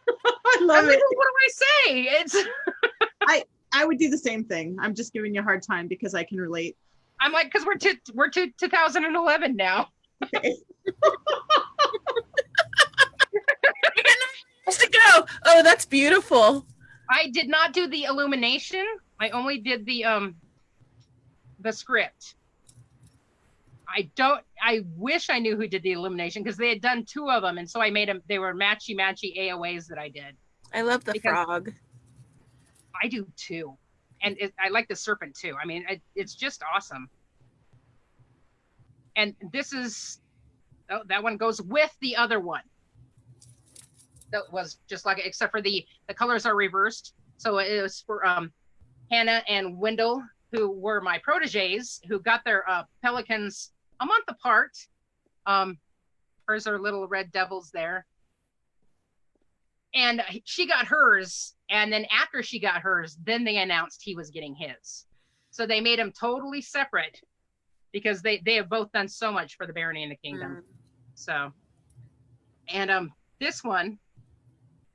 I'm love like, it. well, what do I say? It's I would do the same thing. I'm just giving you a hard time because I can relate. I'm like, because we're to 2011 now. Okay. Has to go. Oh, that's beautiful. I did not do the illumination. I only did the script. I wish I knew who did the illumination because they had done 2 of them, and so I made them. They were matchy AOAs that I did. I love the Because frog. I do too, and I like the serpent too. I mean, it's just awesome. And this is that one goes with the other one. That was just like, except for the colors are reversed. So it was for Hannah and Wendell, who were my proteges, who got their pelicans a month apart. Hers are little red devils there. And she got hers, and then after she got hers, then they announced he was getting his. So they made him totally separate because they have both done so much for the barony and the kingdom. So, and this one,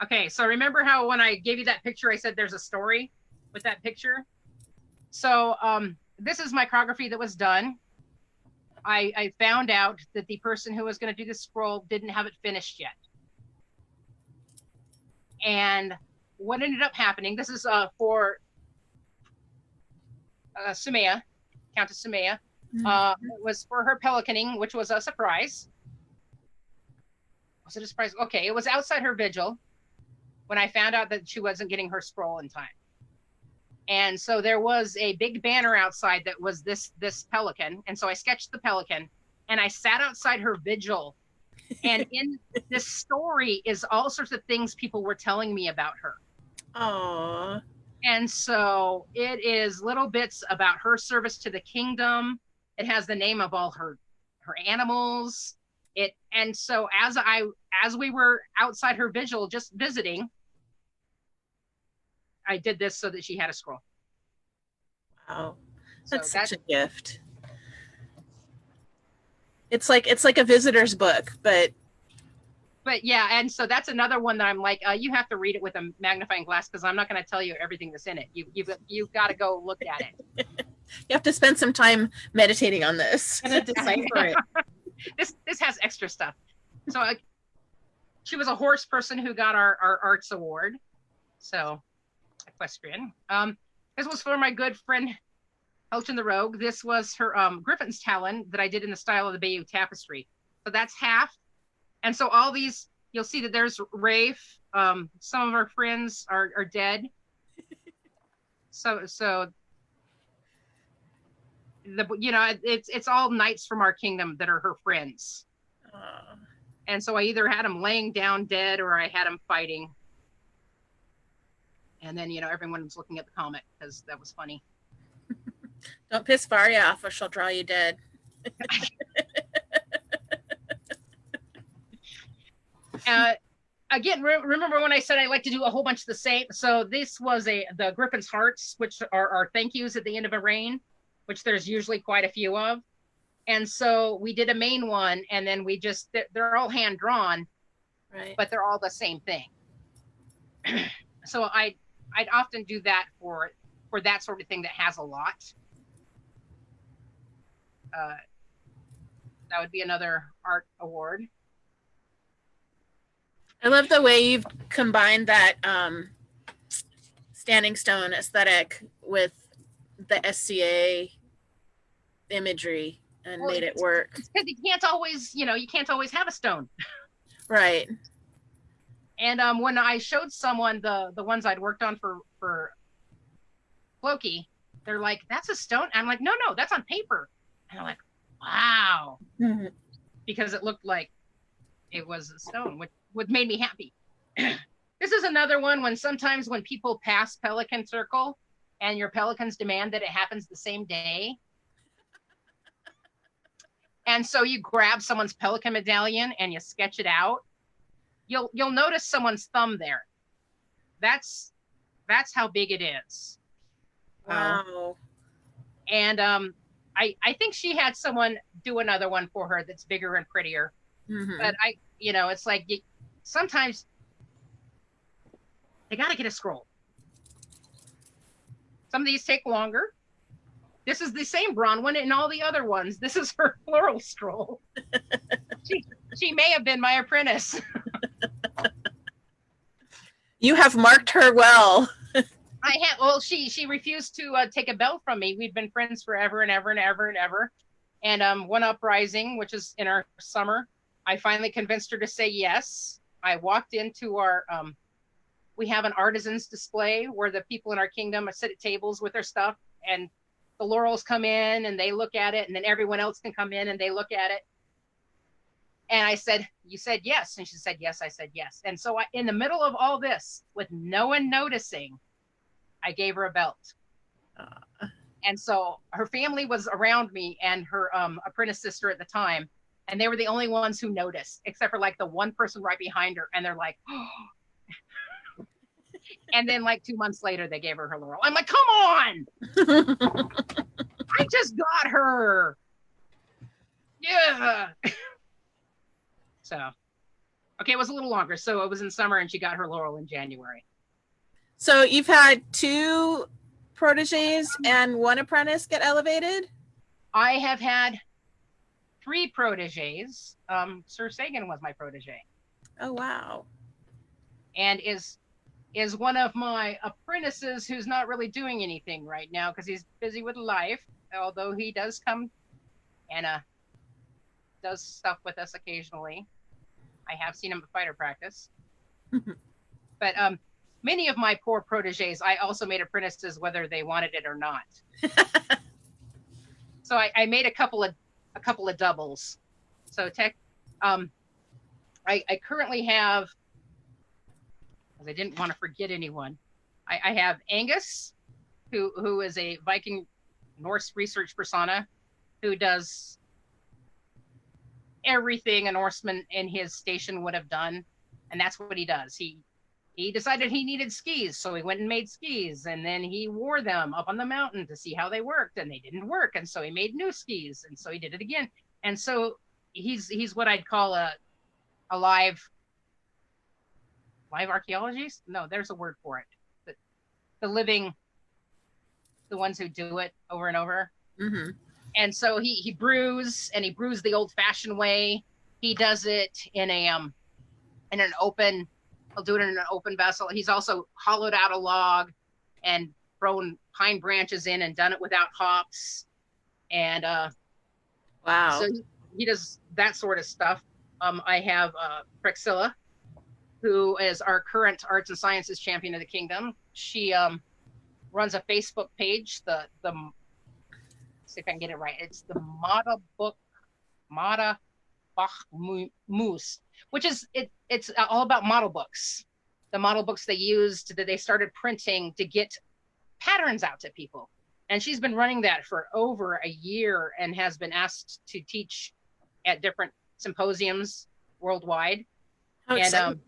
okay, so remember how when I gave you that picture, I said there's a story with that picture? So this is micrography that was done. I found out that the person who was going to do the scroll didn't have it finished yet. And what ended up happening, this is for Sumaya, Countess Sumaya. It was for her pelicaning, which was a surprise. Was it a surprise? Okay, it was outside her vigil when I found out that she wasn't getting her scroll in time. And so there was a big banner outside that was this pelican. And so I sketched the pelican and I sat outside her vigil. And in this story is all sorts of things people were telling me about her. Aww. And so it is little bits about her service to the kingdom. It has the name of all her animals. And so as we were outside her vigil just visiting, I did this so that she had a scroll. Wow. So That's such a gift. It's like a visitor's book, but yeah, and so that's another one that I'm like, you have to read it with a magnifying glass because I'm not going to tell you everything that's in it. You've got to go look at it. You have to spend some time meditating on this. I'm gonna decipher it. This has extra stuff. So she was a horse person who got our arts award. So equestrian. This was for my good friend Elton the Rogue. This was her Griffin's Talon that I did in the style of the Bayeux Tapestry. So that's half. And so all these, you'll see that there's Rafe. Some of our friends are dead. So it's all knights from our kingdom that are her friends. And so I either had them laying down dead or I had them fighting. And then, everyone was looking at the comic because that was funny. Don't piss Varia off or she'll draw you dead. Again, remember when I said I like to do a whole bunch of the same? So this was the Griffin's Hearts, which are thank yous at the end of a reign, which there's usually quite a few of. And so we did a main one, and then they're all hand drawn, right? But they're all the same thing. So I'd often do that for that sort of thing that has a lot. That would be another art award. I love the way you've combined that Standing Stone aesthetic with the SCA imagery and made it work. Because you can't always have a stone. Right. And when I showed someone the ones I'd worked on for Floki, they're like, "That's a stone." I'm like, "No, that's on paper." And I'm like, "Wow," because it looked like it was a stone, which made me happy. This is another one when sometimes when people pass Pelican Circle and your pelicans demand that it happens the same day. And so you grab someone's pelican medallion and you sketch it out. You'll notice someone's thumb there. That's how big it is. Wow. And I think she had someone do another one for her that's bigger and prettier. Mm-hmm. But it's like sometimes they got to get a scroll. Some of these take longer. This is the same Bronwyn and all the other ones. This is her floral scroll. She may have been my apprentice. You have marked her well. I have. Well, she refused to take a belt from me. We've been friends forever and ever and ever and ever. And one uprising, which is in our summer, I finally convinced her to say yes. I walked into our we have an artisans display where the people in our kingdom sit at tables with their stuff, and the laurels come in and they look at it, and then everyone else can come in and they look at it. And I said, "You said yes." And she said, "Yes." I said, "Yes." And so in the middle of all this, with no one noticing, I gave her a belt. And so her family was around me and her apprentice sister at the time. And they were the only ones who noticed, except for like the one person right behind her. And they're like, oh. And then like 2 months later, they gave her her laurel. I'm like, come on. I just got her. Yeah. So, okay, it was a little longer. So it was in summer and she got her laurel in January. So you've had 2 proteges and 1 apprentice get elevated? I have had 3 proteges. Sir Sagan was my protege. Oh, wow. And is one of my apprentices who's not really doing anything right now because he's busy with life, although he does come and does stuff with us occasionally. I have seen him at fighter practice. But many of my poor proteges, I also made apprentices whether they wanted it or not. So I made a couple of doubles. So I currently have, because I didn't want to forget anyone, I have Angus, who is a Viking Norse research persona, who does everything a Norseman in his station would have done, and that's what he does. He decided he needed skis, so he went and made skis, and then he wore them up on the mountain to see how they worked, and they didn't work, and so he made new skis, and so he did it again. And so he's what I'd call a live archaeologist. No, there's a word for it. The living, the ones who do it over and over. Mm-hmm. And so he brews, and he brews the old-fashioned way. He does it in an open. He'll do it in an open vessel. He's also hollowed out a log and thrown pine branches in and done it without hops. And wow. So he does that sort of stuff. I have Priscilla, who is our current arts and sciences champion of the kingdom. She runs a Facebook page. The see if I can get it right. It's the Mada Bach Moose, which is it's all about model books. The model books they used that they started printing to get patterns out to people. And she's been running that for over a year and has been asked to teach at different symposiums worldwide. How exciting.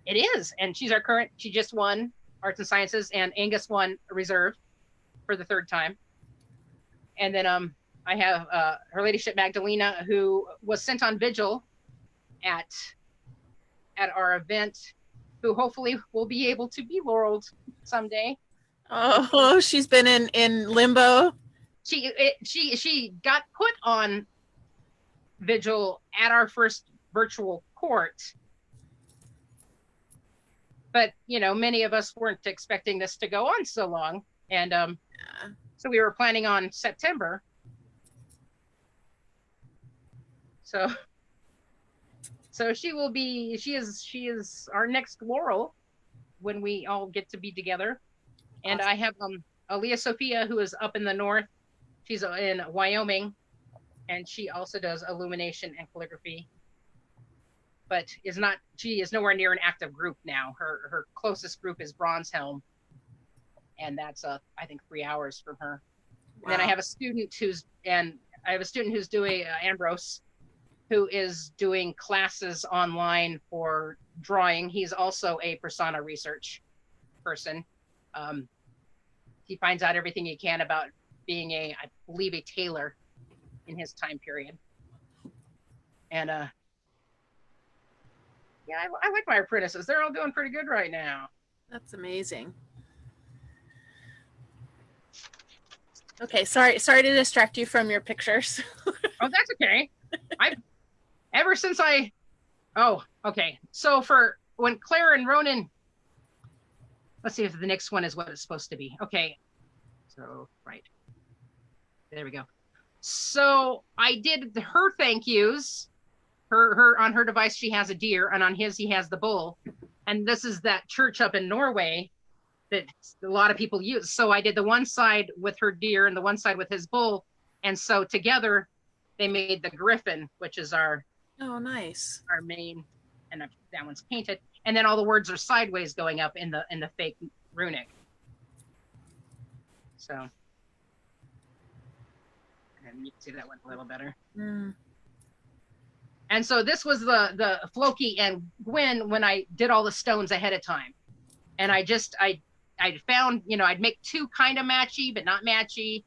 It is. And she's our current, she just won Arts and Sciences, and Angus won a reserve for the 3rd time. And then I have Her Ladyship Magdalena, who was sent on vigil at our event, who hopefully will be able to be laureled someday. Oh, she's been in limbo. She got put on vigil at our first virtual court. But, many of us weren't expecting this to go on so long. And so we were planning on September. So she is our next laurel when we all get to be together. And awesome. I have Aaliyah Sophia, who is up in the north. She's in Wyoming, and she also does illumination and calligraphy. But she is nowhere near an active group now. Her closest group is Bronze Helm, and that's I think 3 hours from her. Wow. And then I have a student I have a student who's doing Ambrose, who is doing classes online for drawing. He's also a persona research person. He finds out everything he can about being I believe, a tailor in his time period. And yeah, I like my apprentices. They're all doing pretty good right now. That's amazing. Okay, sorry to distract you from your pictures. Oh, that's okay. Ever since oh, okay. So for when Claire and Ronan, let's see if the next one is what it's supposed to be. Okay. So, right. There we go. So I did her thank yous. Her on her device, she has a deer, and on his, he has the bull. And this is that church up in Norway that a lot of people use. So I did the one side with her deer and the one side with his bull. And so together they made the griffin, which is our nice. Our main, and that one's painted. And then all the words are sideways going up in the fake runic. So, and you can see that one a little better. Mm. And so this was the Floki and Gwen when I did all the stones ahead of time. And I found, I'd make two kind of matchy, but not matchy.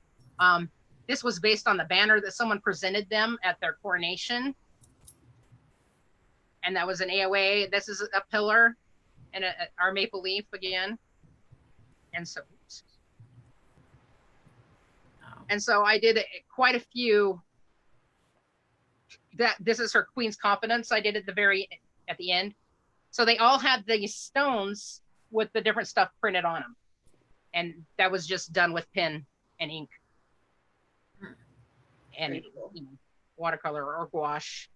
This was based on the banner that someone presented them at their coronation. And that was an AOA. This is a pillar and our maple leaf again. And so, I did quite a few. This is her Queen's Confidence. I did at the end. So they all had these stones with the different stuff printed on them. And that was just done with pen and ink. And watercolor or gouache.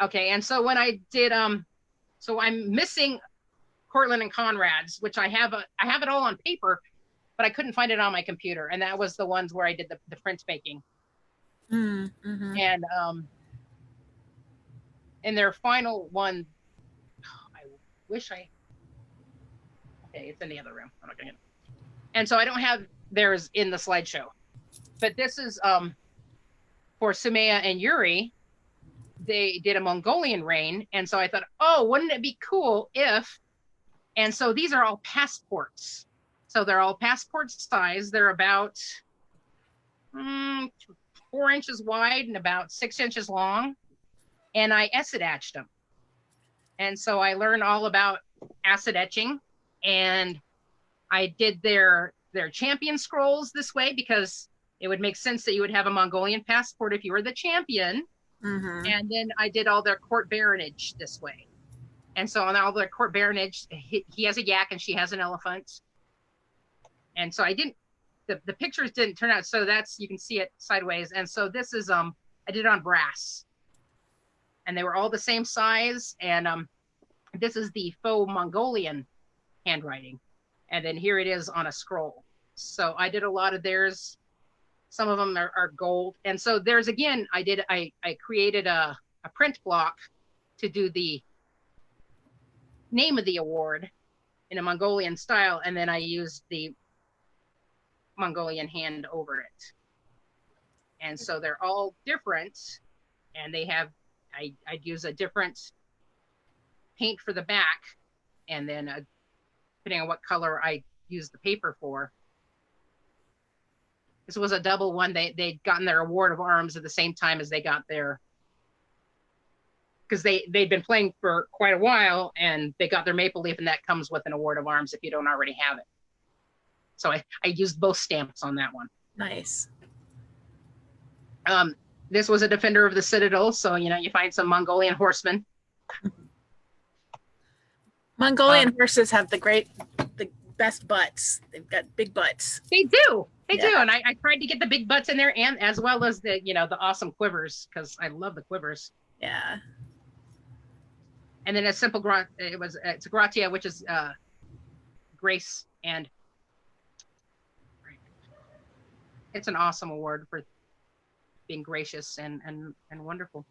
Okay, and so when I did, so I'm missing Cortland and Conrad's, which I have it all on paper, but I couldn't find it on my computer. And that was the ones where I did the print making. Mm-hmm. And in their final one, I wish okay, it's in the other room. I'm not gonna. And so I don't have theirs in the slideshow, but this is for Sumaya and Yuri. They did a Mongolian reign, and so I thought, oh, wouldn't it be cool if? And so these are all passports. So they're all passport size. They're about 4 inches wide and about 6 inches long. And I acid etched them. And so I learned all about acid etching, and I did their champion scrolls this way because it would make sense that you would have a Mongolian passport if you were the champion. Mm-hmm. And then I did all their court baronage this way. And so on all their court baronage, he has a yak and she has an elephant. And so the pictures didn't turn out. So you can see it sideways. And so this is, I did it on brass. And they were all the same size. And this is the faux Mongolian handwriting. And then here it is on a scroll. So I did a lot of theirs. Some of them are gold. And so there's, again, I created a print block to do the name of the award in a Mongolian style. And then I used the Mongolian hand over it. And so they're all different. And they have, I'd use a different paint for the back. And then depending on what color I use the paper for. This was a double one. They'd gotten their award of arms at the same time as they got their, because they'd been playing for quite a while and they got their maple leaf, and that comes with an award of arms if you don't already have it. So I used both stamps on that one. Nice. This was a defender of the citadel. So, you find some Mongolian horsemen. Mongolian horses have the best butts. They've got big butts. They do. They do. And I tried to get the big butts in there, and as well as the awesome quivers, because I love the quivers. Yeah. And then a simple it's a gratia, which is grace, and it's an awesome award for being gracious and wonderful.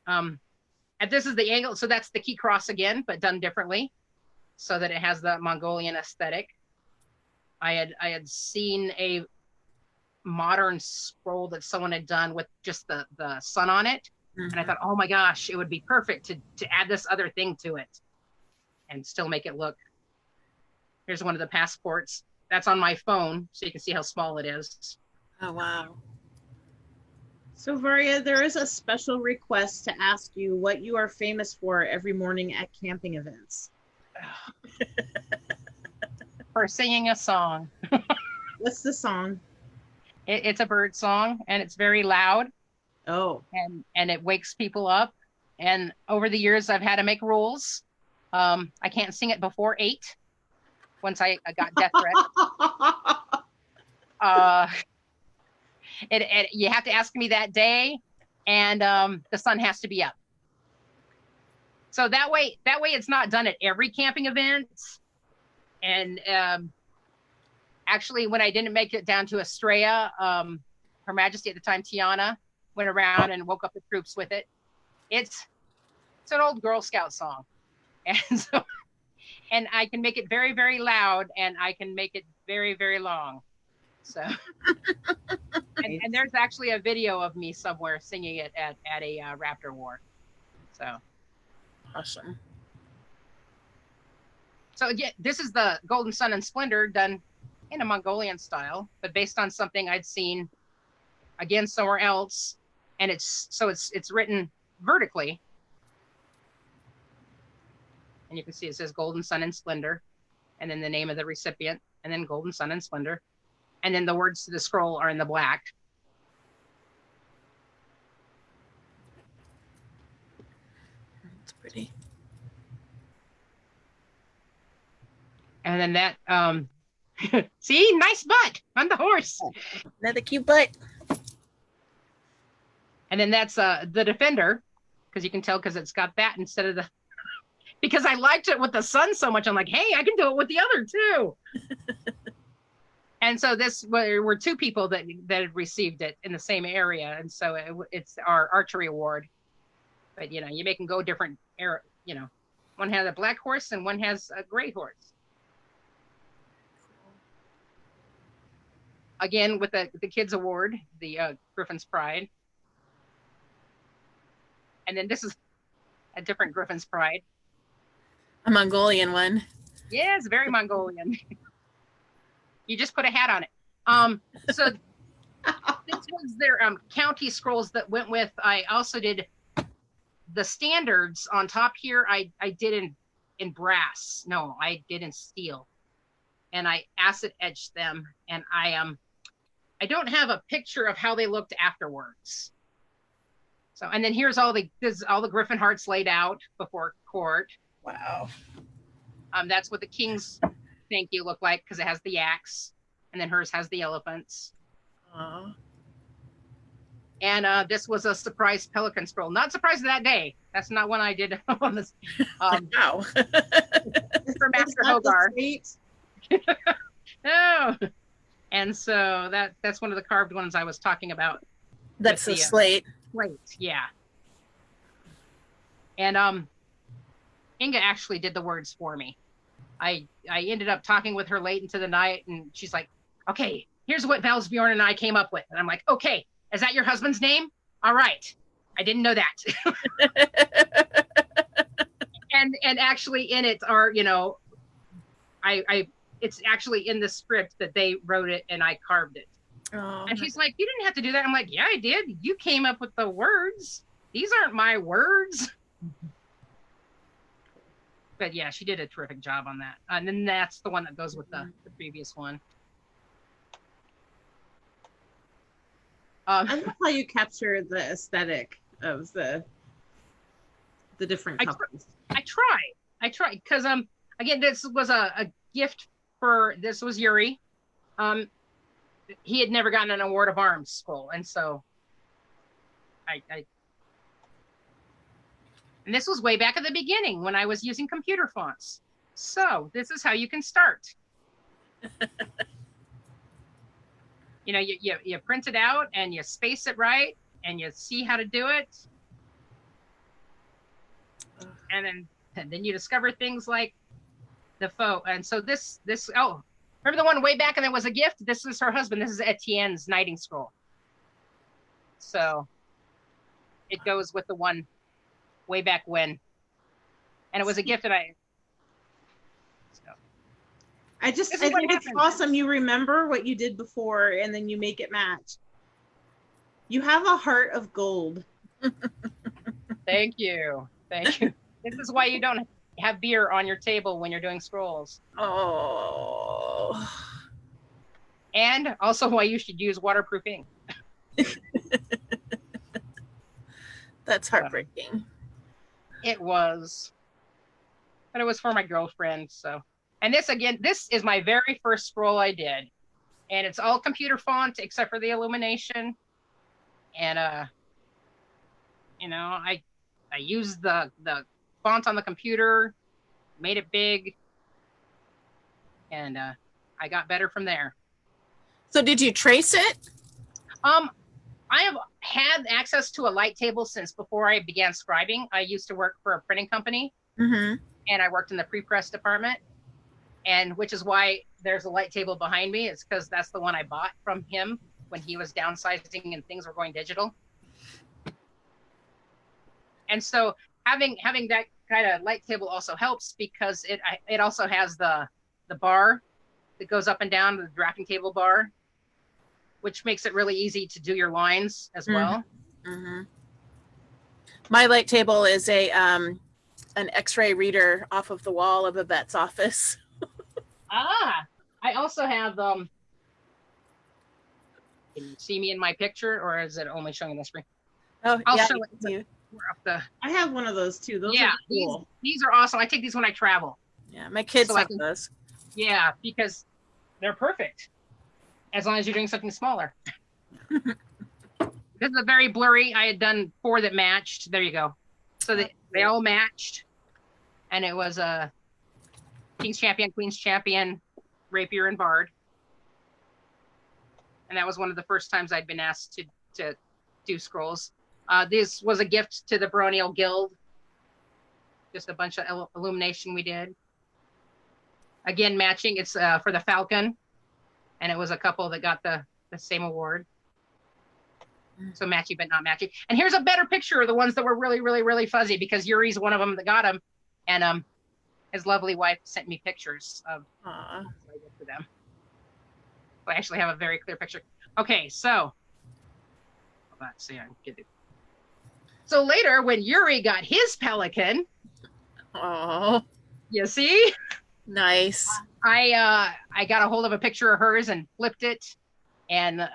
And this is the angle, so that's the key cross again, but done differently, so that it has the Mongolian aesthetic. I had seen modern scroll that someone had done with just the sun on it. Mhm. And I thought, oh my gosh, it would be perfect to add this other thing to it and still make it look. Here's one of the passports. That's on my phone, so you can see how small it is. Oh, wow. So Varia, there is a special request to ask you what you are famous for every morning at camping events. For singing a song. What's the song? It's a bird song, and it's very loud, Oh. and it wakes people up. And over the years, I've had to make rules. I can't sing it before 8. Once I got death threat. You have to ask me that day, and the sun has to be up. So that way it's not done at every camping event. And actually, when I didn't make it down to Estrella, Her Majesty at the time, Tiana, went around and woke up the troops with it. It's an old Girl Scout song, and I can make it very, very loud, and I can make it very, very long. So, and there's actually a video of me somewhere singing it at a Raptor War. So Awesome. So again, this is the Golden Sun and Splendor done in a Mongolian style, but based on something I'd seen again somewhere else, and it's written vertically, and you can see it says Golden Sun and Splendor, and then the name of the recipient, and then Golden Sun and Splendor, and then the words to the scroll are in the black. It's pretty. And then that, see, nice butt on the horse. Another cute butt. And then that's the Defender, because you can tell because it's got that instead of the, because I liked it with the sun so much. I'm like, hey, I can do it with the other too. And so this were 2 people that had received it in the same area. And so it's our archery award. But, you know, you make them go different, you know, one has a black horse and one has a gray horse. Again, with the Kids Award, the Griffin's Pride. And then this is a different Griffin's Pride. A Mongolian one. Yeah, it's very Mongolian. You just put a hat on it. So this was their county scrolls that went with. I also did the standards on top here. I did in brass. No, I did in steel. And I acid etched them. And I don't have a picture of how they looked afterwards. So, and then here's all the Griffin hearts laid out before court. Wow. That's what the king's thank you look like, because it has the axe, and then hers has the elephants. Aww. And this was a surprise Pelican Scroll. Not surprised that day. That's not one I did on this. Wow. For Master Hogar. No. And so that's one of the carved ones I was talking about. That's the slate. Slate, yeah. And Inga actually did the words for me. I ended up talking with her late into the night, and she's like, okay, here's what Valsbjorn and I came up with. And I'm like, okay, is that your husband's name? All right. I didn't know that. and actually in it are, you know, it's actually in the script that they wrote it and I carved it. Oh, and she's like, you didn't have to do that. I'm like, yeah, I did. You came up with the words. These aren't my words. But yeah, she did a terrific job on that. And then that's the one that goes with the previous one. I love how you capture the aesthetic of the different couples. I try because again, this was a gift for, this was Yuri. He had never gotten an Award of Arms scroll, and so I and this was way back at the beginning when I was using computer fonts. So this is how you can start. You know, you print it out and you space it right and you see how to do it. And then you discover things like the faux. And so this, oh, Remember the one way back and there was a gift? This is her husband. This is Etienne's knighting scroll. So it goes with the one way back when. And it was a gift that I think it's awesome. You remember what you did before and then you make it match. You have a heart of gold. Thank you. Thank you. This is why you don't have beer on your table when you're doing scrolls. Oh. And also why you should use waterproof ink. That's heartbreaking. It was. But it was for my girlfriend, so. And this, again, this is my very first scroll I did. And it's all computer font except for the illumination. And, you know, I used the font on the computer, made it big, and I got better from there. So did you trace it? I have had access to a light table since before I began scribing. I used to work for a printing company, and I worked in the pre-press department, and which is why there's a light table behind me. It's because that's the one I bought from him when he was downsizing and things were going digital. And so having that kind of light table also helps because it also has the bar that goes up and down, the drafting table bar, which makes it really easy to do your lines as well. My light table is an X-ray reader off of the wall of a vet's office. I also have can you see me in my picture, or is it only showing the screen? Oh, I'll yeah, show it. I have one of those too. Those are cool. These are awesome. I take these when I travel. Yeah, my kids have those. Yeah, because they're perfect as long as you're doing something smaller. This is a very blurry. I had done 4 that matched. There you go. So they all matched, and it was a King's Champion, Queen's Champion, Rapier, and Bard. And that was one of the first times I'd been asked to do scrolls. This was a gift to the Baronial Guild. Just a bunch of illumination we did. Again, matching. It's for the Falcon. And it was a couple that got the same award. So matchy, but not matchy. And here's a better picture of the ones that were really, really, really fuzzy because Yuri's one of them that got them. And his lovely wife sent me pictures of for them. So I actually have a very clear picture. Okay, so let's see. I'm kidding. So later, when Yuri got his Pelican, you see, nice. I got a hold of a picture of hers and flipped it, and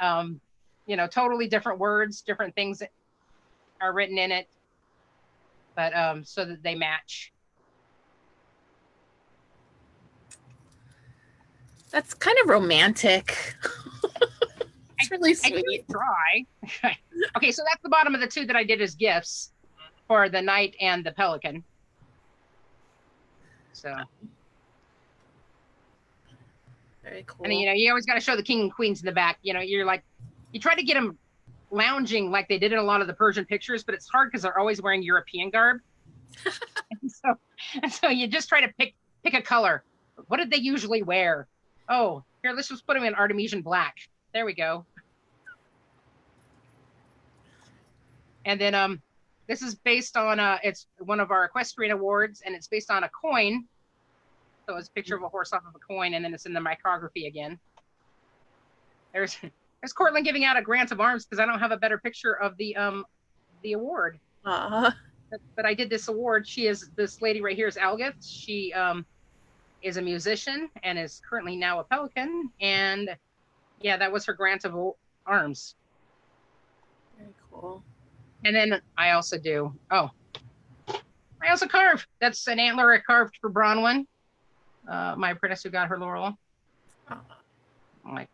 you know, totally different words, different things that are written in it, but so that they match. That's kind of romantic. It's really sweet. Try. Okay, so that's the bottom of the 2 that I did as gifts for the Knight and the Pelican. So very cool. And you know, you always got to show the king and queens in the back. You know, you're like, you try to get them lounging like they did in a lot of the Persian pictures, but it's hard because they're always wearing European garb. and so you just try to pick a color. What did they usually wear? Oh, here, let's just put them in Artemisian black. There we go. And then this is based on it's one of our equestrian awards, and it's based on a coin. So it's a picture of a horse off of a coin, and then it's in the micrography again. There's Cortland giving out a grant of arms because I don't have a better picture of the award. But I did this award. This lady right here is Algith. She is a musician and is currently now a Pelican. And yeah, that was her grant of arms. Very cool. And then I also carve. That's an antler I carved for Bronwyn, my apprentice who got her laurel. Like,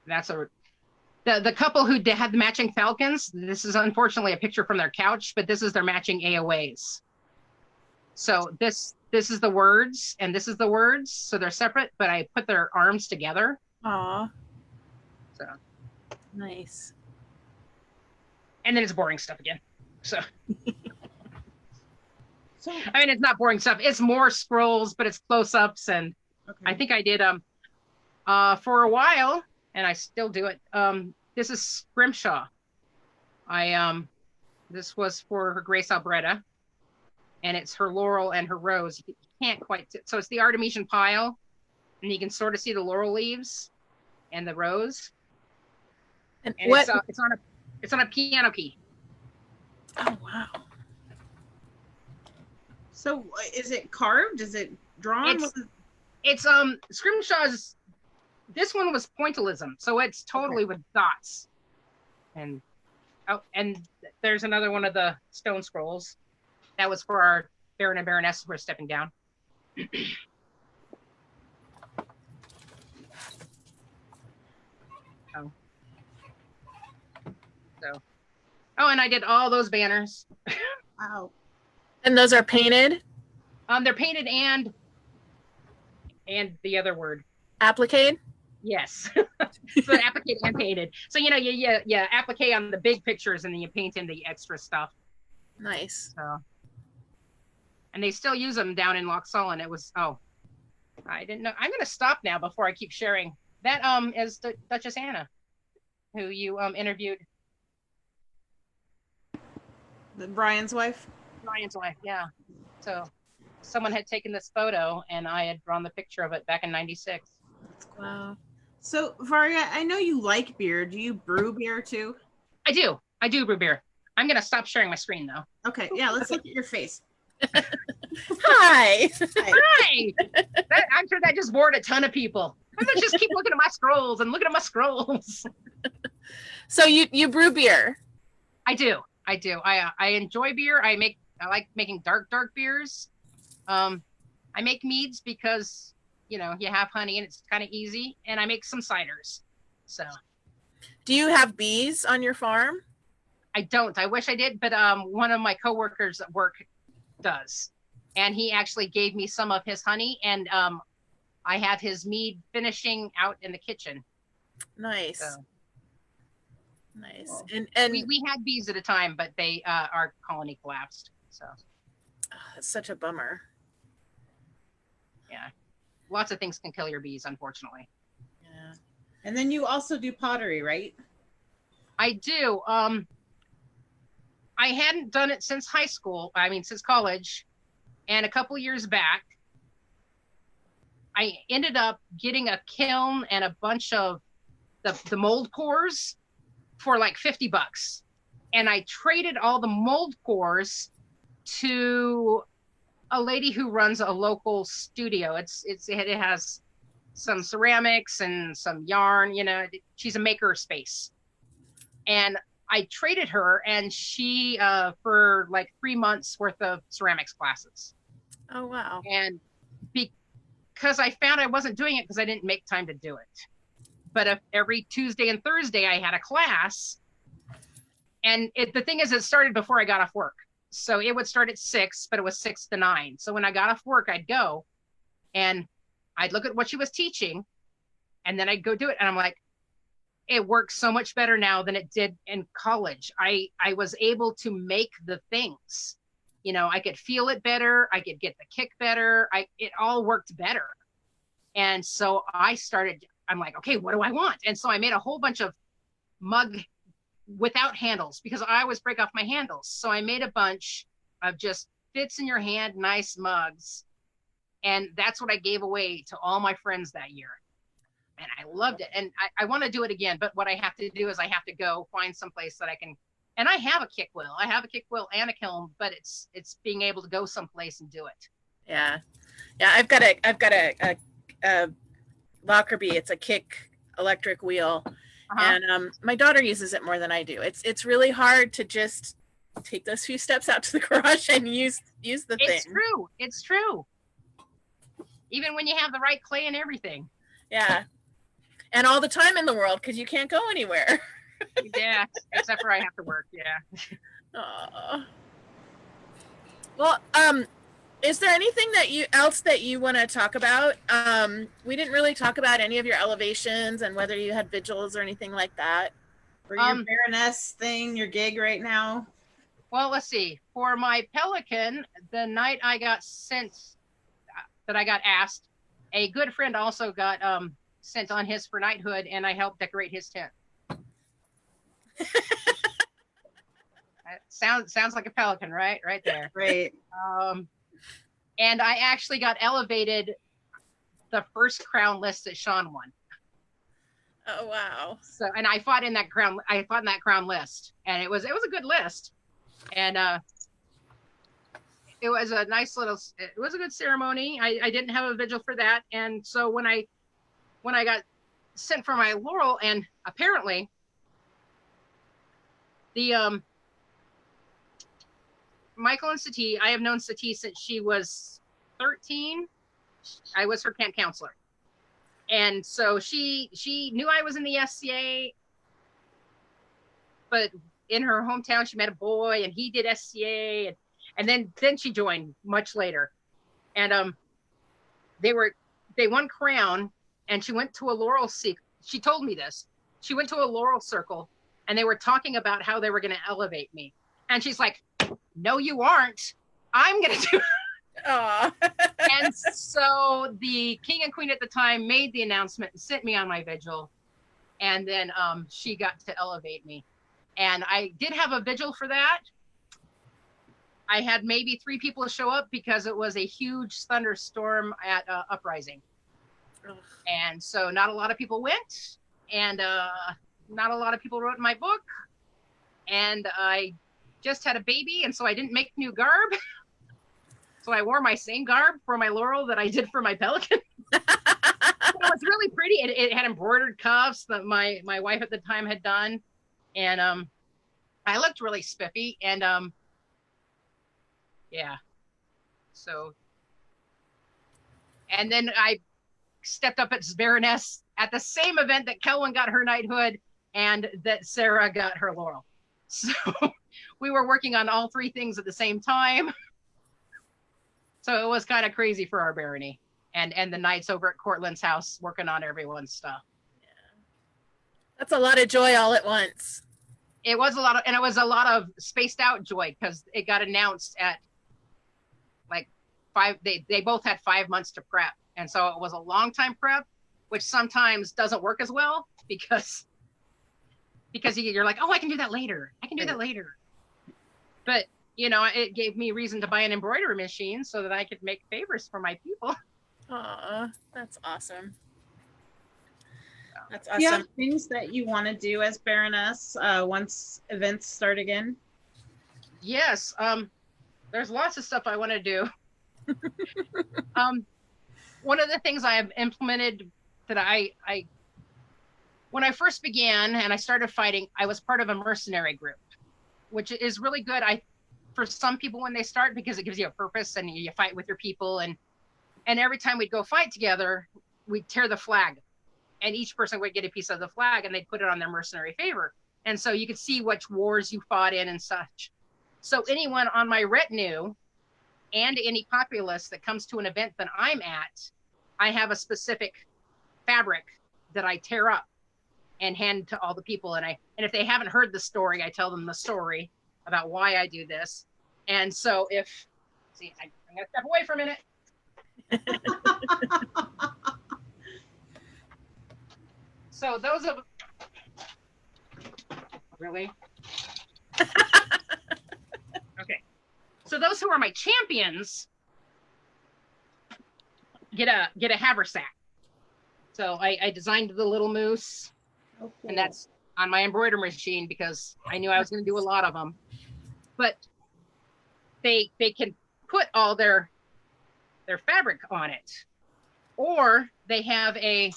that's the couple who had the matching falcons. This is unfortunately a picture from their couch, but this is their matching AOAs. So this is the words, and this is the words. So they're separate, but I put their arms together. Aw. So nice. And then it's boring stuff again. So I mean, it's not boring stuff. It's more scrolls, but it's close-ups, and I think I did For a while, and I still do it. This is scrimshaw. This was for Her Grace Alberta, and it's her laurel and her rose. You can't quite, so it's the Artemisian pile, and you can sort of see the laurel leaves and the rose. And And what? it's on a piano key. Oh wow! So is it carved? Is it drawn? It's scrimshaw's. This one was pointillism, so it's totally with dots. And there's another one of the stone scrolls. That was for our Baron and Baroness who were stepping down. And I did all those banners. Wow. And those are painted? They're painted and the other word. Applique? Yes. So applique and painted. So you applique on the big pictures and then you paint in the extra stuff. Nice. So, and they still use them down in Loch Solon. It was I didn't know. I'm gonna stop now before I keep sharing. That is Duchess Anna, who you interviewed. Brian's wife? Brian's wife, yeah. So someone had taken this photo and I had drawn the picture of it back in '96. Wow. So Varia, I know you like beer. Do you brew beer too? I do brew beer. I'm gonna stop sharing my screen though. Okay, yeah, let's look at your face. Hi. Hi. I'm sure that just bored a ton of people. I'm gonna just keep looking at my scrolls and looking at my scrolls. So you brew beer? I do. I enjoy beer. I like making dark beers. I make meads because you have honey and it's kind of easy, and I make some ciders. So, do you have bees on your farm? I don't. I wish I did, but one of my coworkers at work does, and he actually gave me some of his honey, and I have his mead finishing out in the kitchen. Nice. So, nice. Well, and we had bees at a time, but they our colony collapsed. So it's such a bummer. Yeah, lots of things can kill your bees, unfortunately. Yeah. And then you also do pottery, right? I do. I hadn't done it since high school. Since college, and a couple years back, I ended up getting a kiln and a bunch of the mold cores for like $50, and I traded all the mold cores to a lady who runs a local studio. It has some ceramics and some yarn. She's a maker space, and I traded her, and she for like 3 months worth of ceramics classes. Oh wow! And because I found I wasn't doing it because I didn't make time to do it. But if every Tuesday and Thursday I had a class, and the thing is, it started before I got off work. So it would start at 6, but it was 6 to 9. So when I got off work, I'd go and I'd look at what she was teaching, and then I'd go do it. And I'm like, it works so much better now than it did in college. I was able to make the things, I could feel it better. I could get the kick better. It all worked better. And so I'm like, okay, what do I want? And so I made a whole bunch of mug without handles because I always break off my handles. So I made a bunch of just fits in your hand, nice mugs. And that's what I gave away to all my friends that year. And I loved it. And I want to do it again. But what I have to do is I have to go find some place that I can. And I have a kick wheel. I have a kick wheel and a kiln, but it's being able to go someplace and do it. Yeah. I've got a Lockerbie. It's a kick electric wheel, and my daughter uses it more than I do. It's really hard to just take those few steps out to the garage and use the thing. It's true. Even when you have the right clay and everything. Yeah. And all the time in the world because you can't go anywhere. Yeah, except for I have to work. Yeah. Well, is there anything else that you want to talk about? We didn't really talk about any of your elevations and whether you had vigils or anything like that. Or your Baroness thing, your gig right now. Well, let's see. For my Pelican, the night I got sent, that I got asked, a good friend also got sent on his for knighthood, and I helped decorate his tent. Sounds like a pelican, right? Right there. Right. And I actually got elevated the first crown list that Sean won. Oh wow! So, and I fought in that crown. I fought in that crown list, and it was a good list, and it was a nice little. It was a good ceremony. I didn't have a vigil for that, and so when I got sent for my laurel, and apparently the Michael and Sati, I have known Sati since she was 13. I was her camp counselor. And so she knew I was in the SCA, but in her hometown, she met a boy and he did SCA. And then she joined much later. And they won crown, and she went to a laurel she told me this. She went to a laurel circle, and they were talking about how they were going to elevate me. And she's like, no, you aren't. I'm going to do it. Aw. And so the king and queen at the time made the announcement and sent me on my vigil. And then she got to elevate me. And I did have a vigil for that. I had maybe 3 people show up because it was a huge thunderstorm at Uprising. Ugh. And so not a lot of people went. And not a lot of people wrote in my book. And I just had a baby, and so I didn't make new garb. So I wore my same garb for my laurel that I did for my pelican. It was really pretty. It had embroidered cuffs that my wife at the time had done. And I looked really spiffy. And yeah. So, and then I stepped up as Baroness at the same event that Kelwyn got her knighthood and that Sarah got her laurel. So we were working on all 3 things at the same time. So it was kind of crazy for our barony and the knights over at Cortland's house working on everyone's stuff. Yeah. That's a lot of joy all at once. It was a lot of spaced out joy because it got announced at like 5. They both had 5 months to prep. And so it was a long time prep, which sometimes doesn't work as well because you're like, oh, I can do that later. But, you know, it gave me reason to buy an embroidery machine so that I could make favors for my people. Aw, that's awesome. That's awesome. Do you have things that you want to do as Baroness once events start again? Yes. There's lots of stuff I want to do. One of the things I have implemented that I when I first began and I started fighting, I was part of a mercenary group, which is really good. For some people when they start, because it gives you a purpose and you fight with your people. And every time we'd go fight together, we'd tear the flag and each person would get a piece of the flag and they'd put it on their mercenary favor. And so you could see which wars you fought in and such. So anyone on my retinue and any populace that comes to an event that I'm at, I have a specific fabric that I tear up and hand to all the people. And if they haven't heard the story, I tell them the story about why I do this. And so I'm gonna step away for a minute. So those of really okay. So those who are my champions get a haversack. So I designed the little moose. Oh, cool. And that's on my embroidery machine because I knew I was going to do a lot of them. But they can put all their fabric on it, or they have a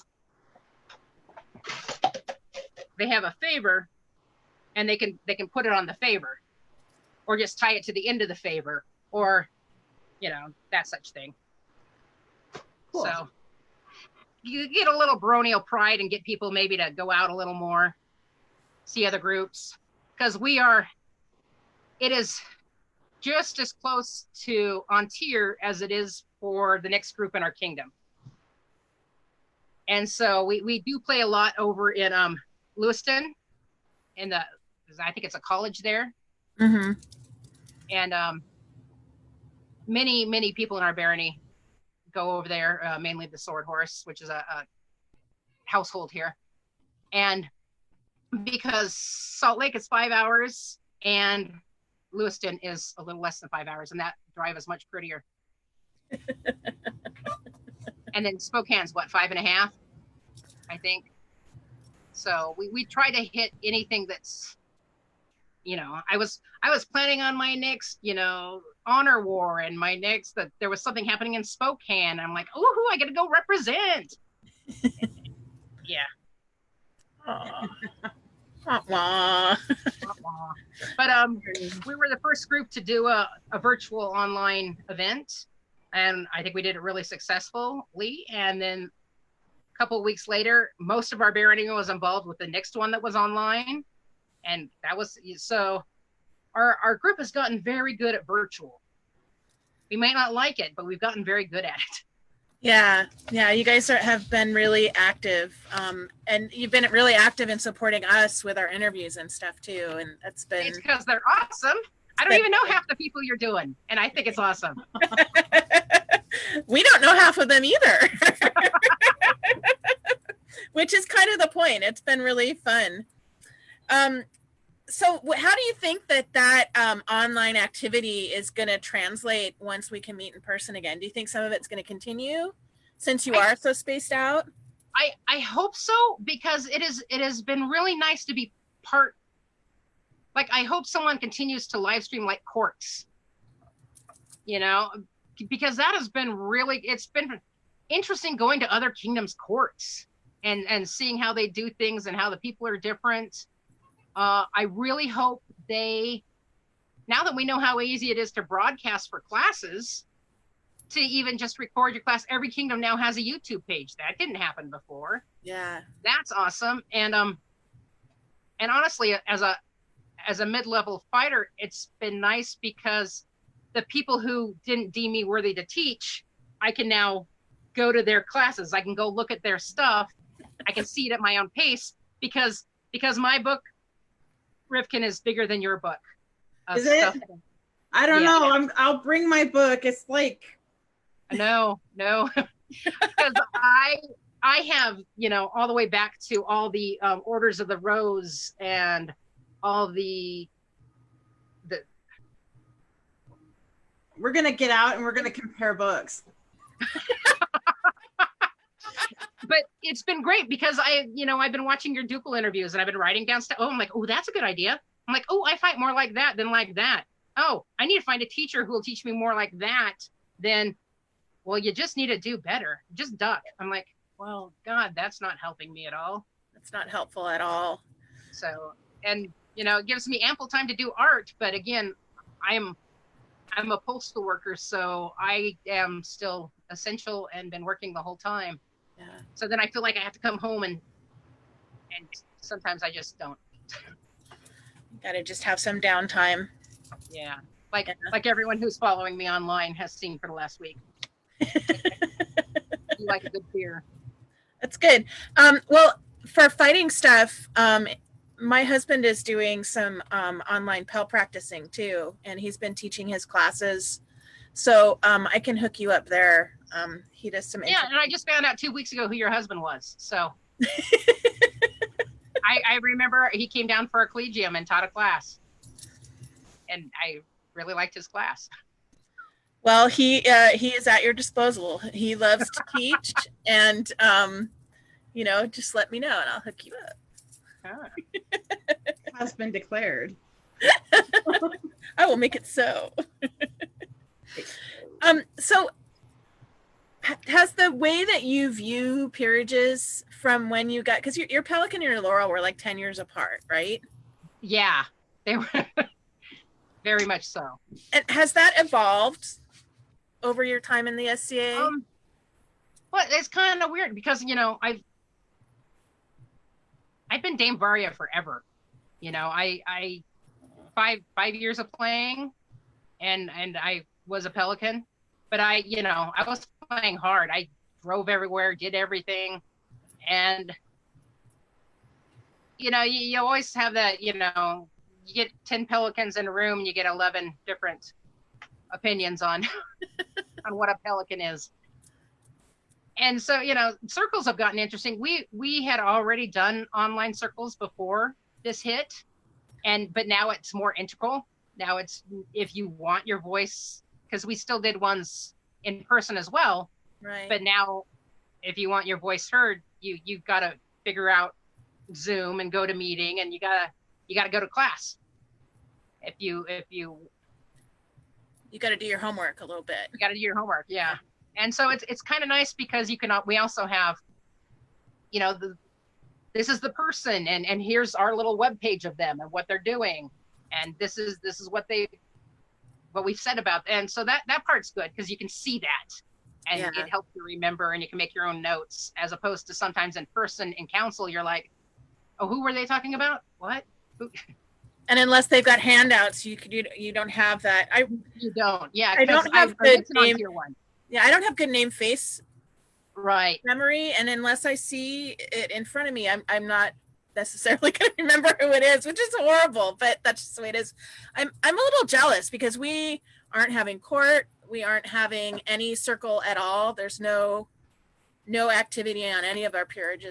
favor, and they can put it on the favor, or just tie it to the end of the favor, or that such thing. Cool. So you get a little baronial pride and get people maybe to go out a little more, see other groups, because it is just as close to Ontier as it is for the next group in our kingdom. And so we do play a lot over in Lewiston, I think it's a college there. Mm-hmm. And many people in our barony go over there, mainly the Sword Horse, which is a household here. And because Salt Lake is 5 hours and Lewiston is a little less than 5 hours, and that drive is much prettier. And then Spokane's what, 5.5, I think. So we try to hit anything that's, I was planning on my next, honor war, and my next, that there was something happening in Spokane. I'm like, oh, I got to go represent. Yeah. Aw. But we were the first group to do a virtual online event, and I think we did it really successfully. And then a couple of weeks later, most of our bear was involved with the next one that was online, and that was so. Our group has gotten very good at virtual. We might not like it, but we've gotten very good at it. Yeah, you guys have been really active, and you've been really active in supporting us with our interviews and stuff too, and that's been. It's because they're awesome. I don't even know half the people you're doing, and I think it's awesome. We don't know half of them either, which is kind of the point. It's been really fun. So how do you think that online activity is going to translate once we can meet in person again? Do you think some of it's going to continue since you are so spaced out? I hope so, because it has been really nice to be part. Like, I hope someone continues to live stream like courts, because that has been it's been interesting going to other kingdoms' courts and seeing how they do things and how the people are different. I really hope now that we know how easy it is to broadcast for classes, to even just record your class. Every kingdom now has a YouTube page. That didn't happen before. Yeah. That's awesome. And honestly, as a mid-level fighter, it's been nice because the people who didn't deem me worthy to teach, I can now go to their classes. I can go look at their stuff. I can see it at my own pace because my book, Rifkin, is bigger than your book. Is it? I don't know. I'll bring my book. It's like. No. Because I have, all the way back to all the Orders of the Rose and all the. We're going to get out and we're going to compare books. But it's been great because I've been watching your ducal interviews and I've been writing down stuff. Oh, I'm like, oh, that's a good idea. I'm like, oh, I fight more like that than like that. Oh, I need to find a teacher who will teach me more like that than, well, you just need to do better. Just duck. I'm like, well, God, that's not helping me at all. That's not helpful at all. So, and, it gives me ample time to do art. But again, I'm a postal worker, so I am still essential and been working the whole time. Yeah. So then I feel like I have to come home and sometimes I just don't. You gotta just have some downtime. Yeah. Like everyone who's following me online has seen for the last week. You like a good beer. That's good. Well, for fighting stuff, my husband is doing some online Pel practicing too, and he's been teaching his classes. So I can hook you up there. He does some. Yeah, and I just found out 2 weeks ago who your husband was. So I remember he came down for a collegium and taught a class, and I really liked his class. Well, he is at your disposal. He loves to teach, and just let me know, and I'll hook you up. Has been declared. I will make it so. So has the way that you view peerages from when you got, because your Pelican and your Laurel were like 10 years apart, right? Yeah, they were very much so. And has that evolved over your time in the SCA? Well, it's kind of weird because, I've been Dame Varia forever. I 5 years of playing and I was a Pelican, but I was playing hard. I drove everywhere, did everything. And, you always have that, you get 10 Pelicans in a room and you get 11 different opinions on, on what a Pelican is. and so, you know, circles have gotten interesting. We had already done online circles before this hit, but now it's more integral. Now it's, if you want your voice, because we still did ones in person as well, Right. but now if you want your voice heard, you've got to figure out Zoom and go to meeting, and you gotta go to class. If you got to do your homework a little bit. You got to do your homework, yeah. And so it's kind of nice because we also have, you know, this is the person, and here's our little web page of them and what they're doing, and this is what we've said about, and so that part's good because you can see that, and it helps you remember, and you can make your own notes, as opposed to sometimes in person in council you're like, oh, who were they talking about? What? Who? And unless they've got handouts, you don't have that. You don't. Yeah, I don't have good name. Yeah, I don't have good name face memory, and unless I see it in front of me, I'm not necessarily going to remember who it is, which is horrible, but that's just the way it is. I'm a little jealous because we aren't having court, we aren't having any circle at all. There's no activity on any of our peerage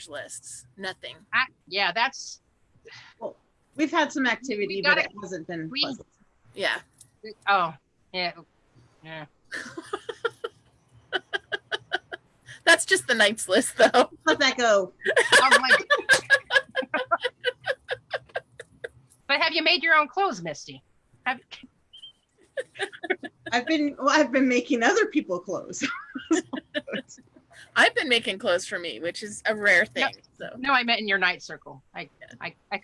lists. Nothing. Yeah, that's. Well, we've had some activity, but it hasn't been pleasant. Yeah. Oh, yeah. Yeah. That's just the Knights list, though. Let that go. But have you made your own clothes, Misty? I've been making other people clothes. I've been making clothes for me, which is a rare thing. No, I meant in your night circle. I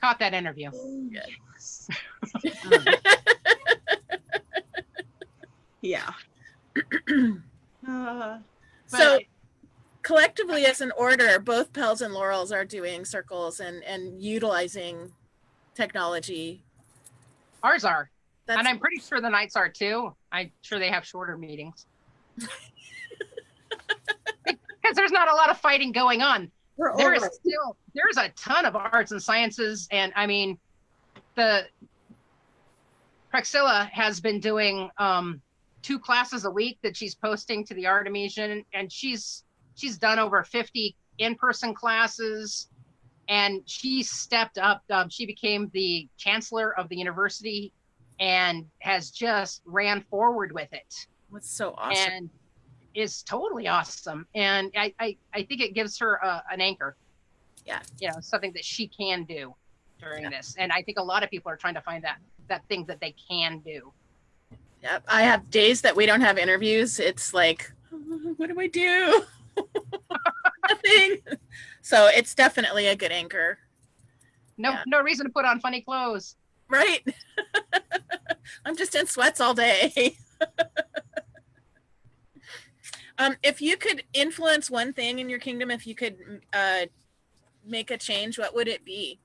caught that interview. Oh, yes. Yeah. So collectively as an order, both Pels and Laurels are doing circles and utilizing technology. Ours are. And I'm pretty sure the Knights are too. I'm sure they have shorter meetings. Because there's not a lot of fighting going on. There's a ton of arts and sciences, and I mean, the Praxilla has been doing 2 classes a week that she's posting to the Artemisian, and she's done over 50 in-person classes, and she stepped up. She became the chancellor of the university and has just ran forward with it. That's so awesome. And is totally awesome. And I think it gives her an anchor. Yeah. You know, something that she can do during this. And I think a lot of people are trying to find that thing that they can do. Yep. I have days that we don't have interviews. It's like, what do I do? Nothing. So it's definitely a good anchor. No reason to put on funny clothes. Right. I'm just in sweats all day. If you could influence one thing in your kingdom, if you could make a change, what would it be?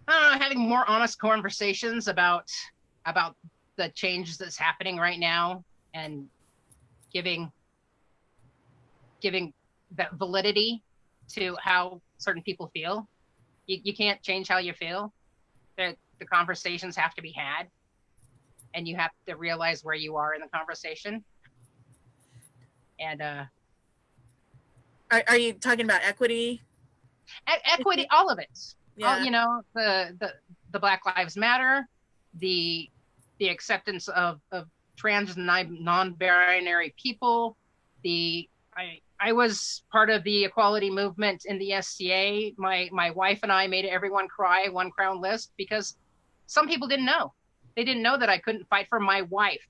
Having more honest conversations about the change that's happening right now, and giving that validity to how certain people feel. You can't change how you feel. The conversations have to be had, and you have to realize where you are in the conversation. And are you talking about equity? Equity, all of it. Yeah. All, you know, the Black Lives Matter, the acceptance of trans and non-binary people. I was part of the equality movement in the SCA. My wife and I made everyone cry one crown list because some people didn't know. They didn't know that I couldn't fight for my wife,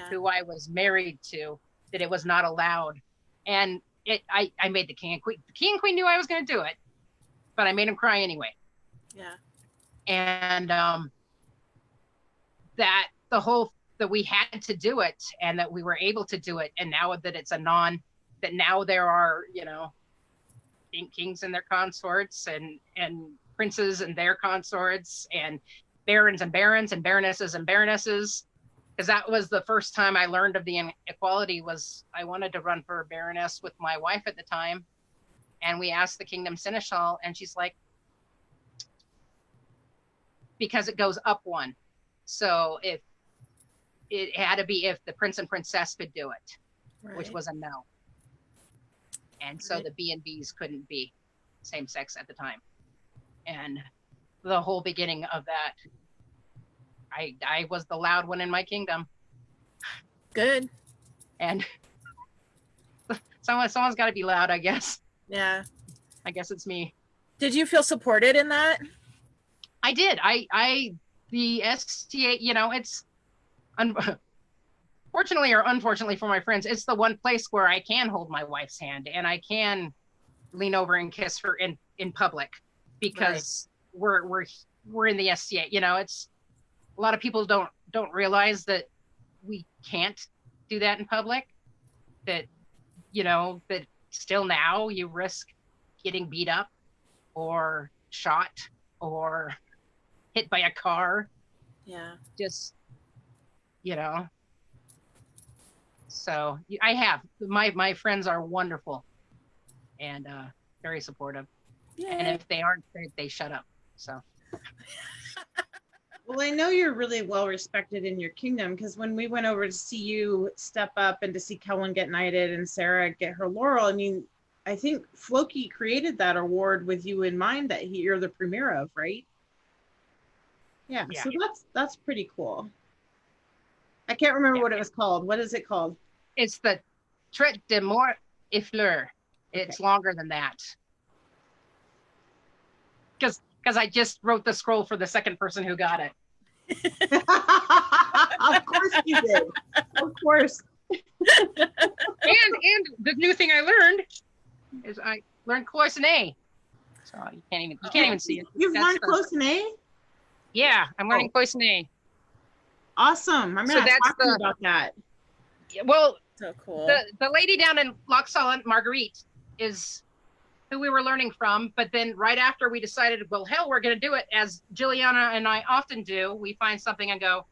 who I was married to, that it was not allowed. And I made the king and queen. The king and queen knew I was going to do it, but I made him cry anyway. Yeah. And that we had to do it, and that we were able to do it. And now that it's that now there are, you know, kings and their consorts, and princes and their consorts, and barons and baronesses and baronesses. Because that was the first time I learned of the inequality. Was I wanted to run for a baroness with my wife at the time, and we asked the kingdom seneschal, and she's like, because it goes up one. So if it had to be if the prince and princess could do it, Right. which was a no. And so Right. the B&Bs couldn't be same sex at the time. And the whole beginning of that, I was the loud one in my kingdom. Good. And someone's got to be loud, I guess. Yeah. I guess it's me. Did you feel supported in that? I did. The STA, you know, it's fortunately or unfortunately for my friends, it's the one place where I can hold my wife's hand and I can lean over and kiss her in public, because we're in the STA. You know, it's a lot of people don't realize that we can't do that in public. That, you know, that still now you risk getting beat up or shot or hit by a car. Yeah. Just, you know. So I have my friends are wonderful and very supportive. Yay. And if they aren't, they shut up. So. Well, I know you're really well respected in your kingdom, because when we went over to see you step up and to see Kellen get knighted and Sarah get her laurel, I mean, I think Floki created that award with you in mind that you're the premier of, right? Yeah. Yeah. So that's pretty cool. I can't remember what it was called. What is it called? It's the Trait de Mort et Fleur. It's longer than that. Because I just wrote the scroll for the second person who got it. Of course you did. Of course. And the new thing I learned is I learned cloisonne. So you can't even see it. You've That's learned cloisonne? Yeah, I'm learning cloisonne. Awesome. I'm So gonna that's talk to you about that. Well, So cool. the lady down in Loch Solent, Marguerite, is who we were learning from. But then right after we decided, well, hell, we're going to do it, as Jilliana and I often do. We find something and go,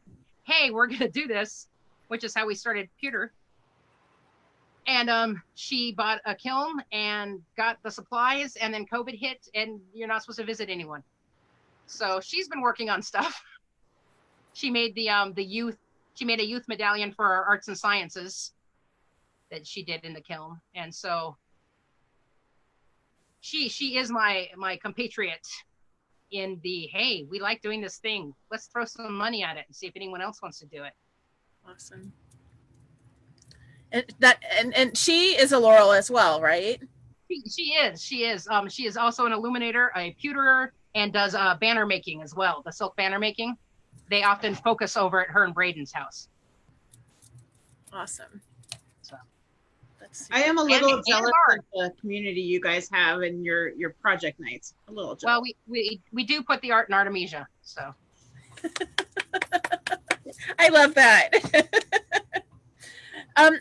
hey, we're going to do this, which is how we started pewter. And she bought a kiln and got the supplies, and then COVID hit, and you're not supposed to visit anyone. So she's been working on stuff. She made she made a youth medallion for our arts and sciences that she did in the kiln. And so she is my compatriot in the, hey, we like doing this thing. Let's throw some money at it and see if anyone else wants to do it. Awesome. And she is a laurel as well, right? She is. She is also an illuminator, a pewterer, and does banner making as well. The silk banner making. They often focus over at her and Braden's house. Awesome. So I am a little and jealous art. of the community you guys have and your project nights. A little jealous. Well, we do put the art in Artemisia, so. I love that.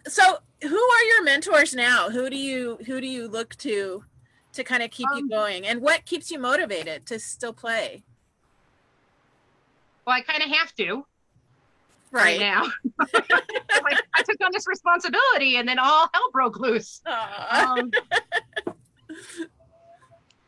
So who are your mentors now? Who do you look to kind of keep you going, and what keeps you motivated to still play? Well, I kind of have to Right now. Like, I took on this responsibility, and then all hell broke loose.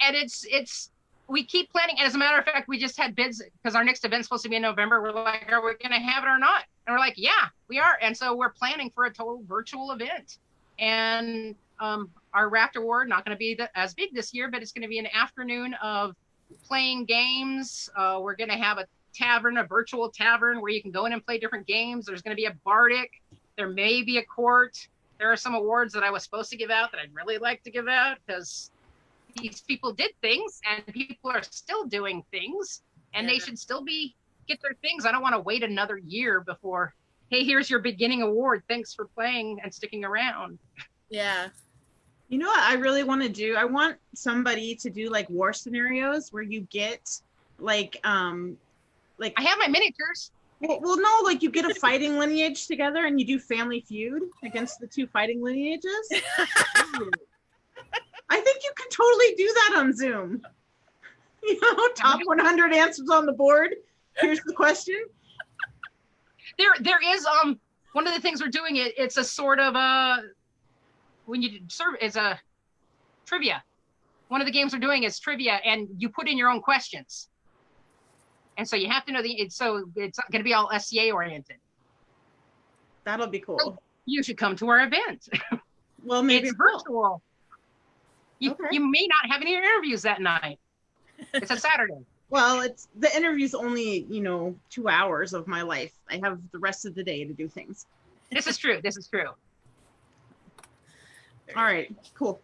And it's we keep planning. And as a matter of fact, we just had bids because our next event's supposed to be in November. We're like, are we going to have it or not? And we're like, yeah, we are. And so we're planning for a total virtual event. And our Raft Award, not going to be as big this year, but it's going to be an afternoon of playing games. We're going to have a tavern, a virtual tavern where you can go in and play different games. There's going to be a bardic. There may be a court. There are some awards that I was supposed to give out that I'd really like to give out because these people did things and people are still doing things, and they should still get their things. I don't want to wait another year before, hey, here's your beginning award. Thanks for playing and sticking around. Yeah. You know what I really want to do? I want somebody to do like war scenarios where you get like I have my miniatures. well no, like you get a fighting lineage together and you do Family Feud against the two fighting lineages. I think you could totally do that on Zoom. You know, top 100 answers on the board. Here's the question. There is one of the things we're doing. It's a sort of when you serve is a trivia. One of the games we're doing is trivia, and you put in your own questions. And so you have to know it's going to be all SCA oriented. That'll be cool. You should come to our event. Well, maybe It's we'll. virtual. Okay. You may not have any interviews that night. It's a Saturday. Well, it's the interview's only, 2 hours of my life. I have the rest of the day to do things. This is true. This is true. All right, cool.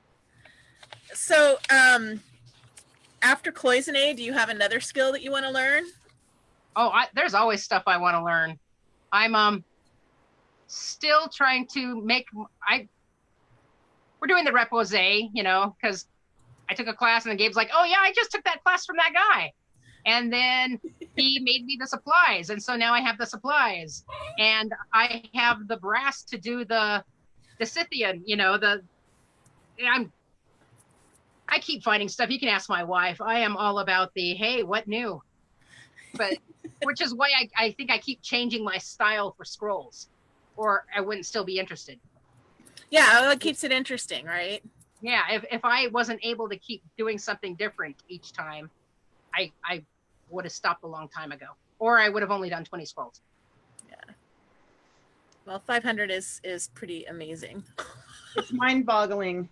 So, after cloisonne, do you have another skill that you want to learn? Oh, there's always stuff I want to learn. I'm still trying to make. We're doing the repose, because I took a class and then Gabe's like, "Oh yeah, I just took that class from that guy," and then he made me the supplies, and so now I have the supplies, and I have the brass to do the Scythian. I keep finding stuff. You can ask my wife. I am all about the, hey, what new? But which is why I think I keep changing my style for scrolls, or I wouldn't still be interested. Yeah, well, it keeps it interesting, right? Yeah, if I wasn't able to keep doing something different each time, I would have stopped a long time ago, or I would have only done 20 scrolls. Yeah. Well, 500 is pretty amazing. It's mind-boggling.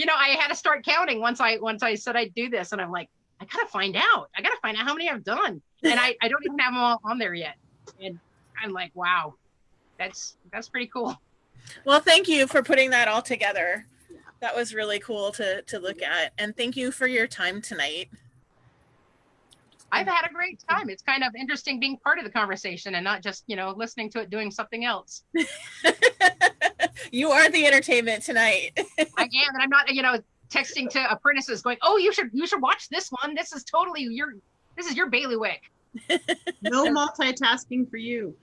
I had to start counting once I said I'd do this, and I'm like, I gotta find out how many I've done, and I don't even have them all on there yet, and I'm like, wow, that's pretty cool. Well, thank you for putting that all together. That was really cool to look at, and thank you for your time tonight. I've had a great time. It's kind of interesting being part of the conversation and not just listening to it doing something else. You are the entertainment tonight. I am, and I'm not texting to apprentices going, oh, you should watch this one. This is totally your bailiwick. No multitasking for you.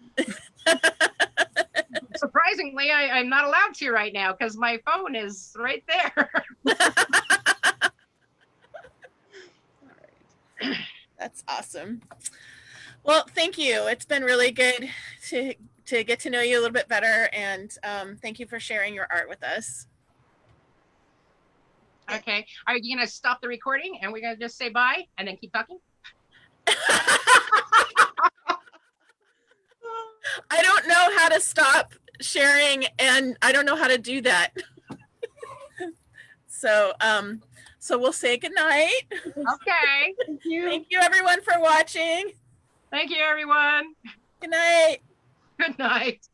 Surprisingly, I'm not allowed to right now because my phone is right there. That's awesome. Well, thank you. It's been really good to get to know you a little bit better, and thank you for sharing your art with us. Okay. Are you going to stop the recording and we're going to just say bye and then keep talking? I don't know how to stop sharing, and I don't know how to do that. So we'll say goodnight. Okay. Thank you. Thank you everyone for watching. Thank you, everyone. Good night. Good night.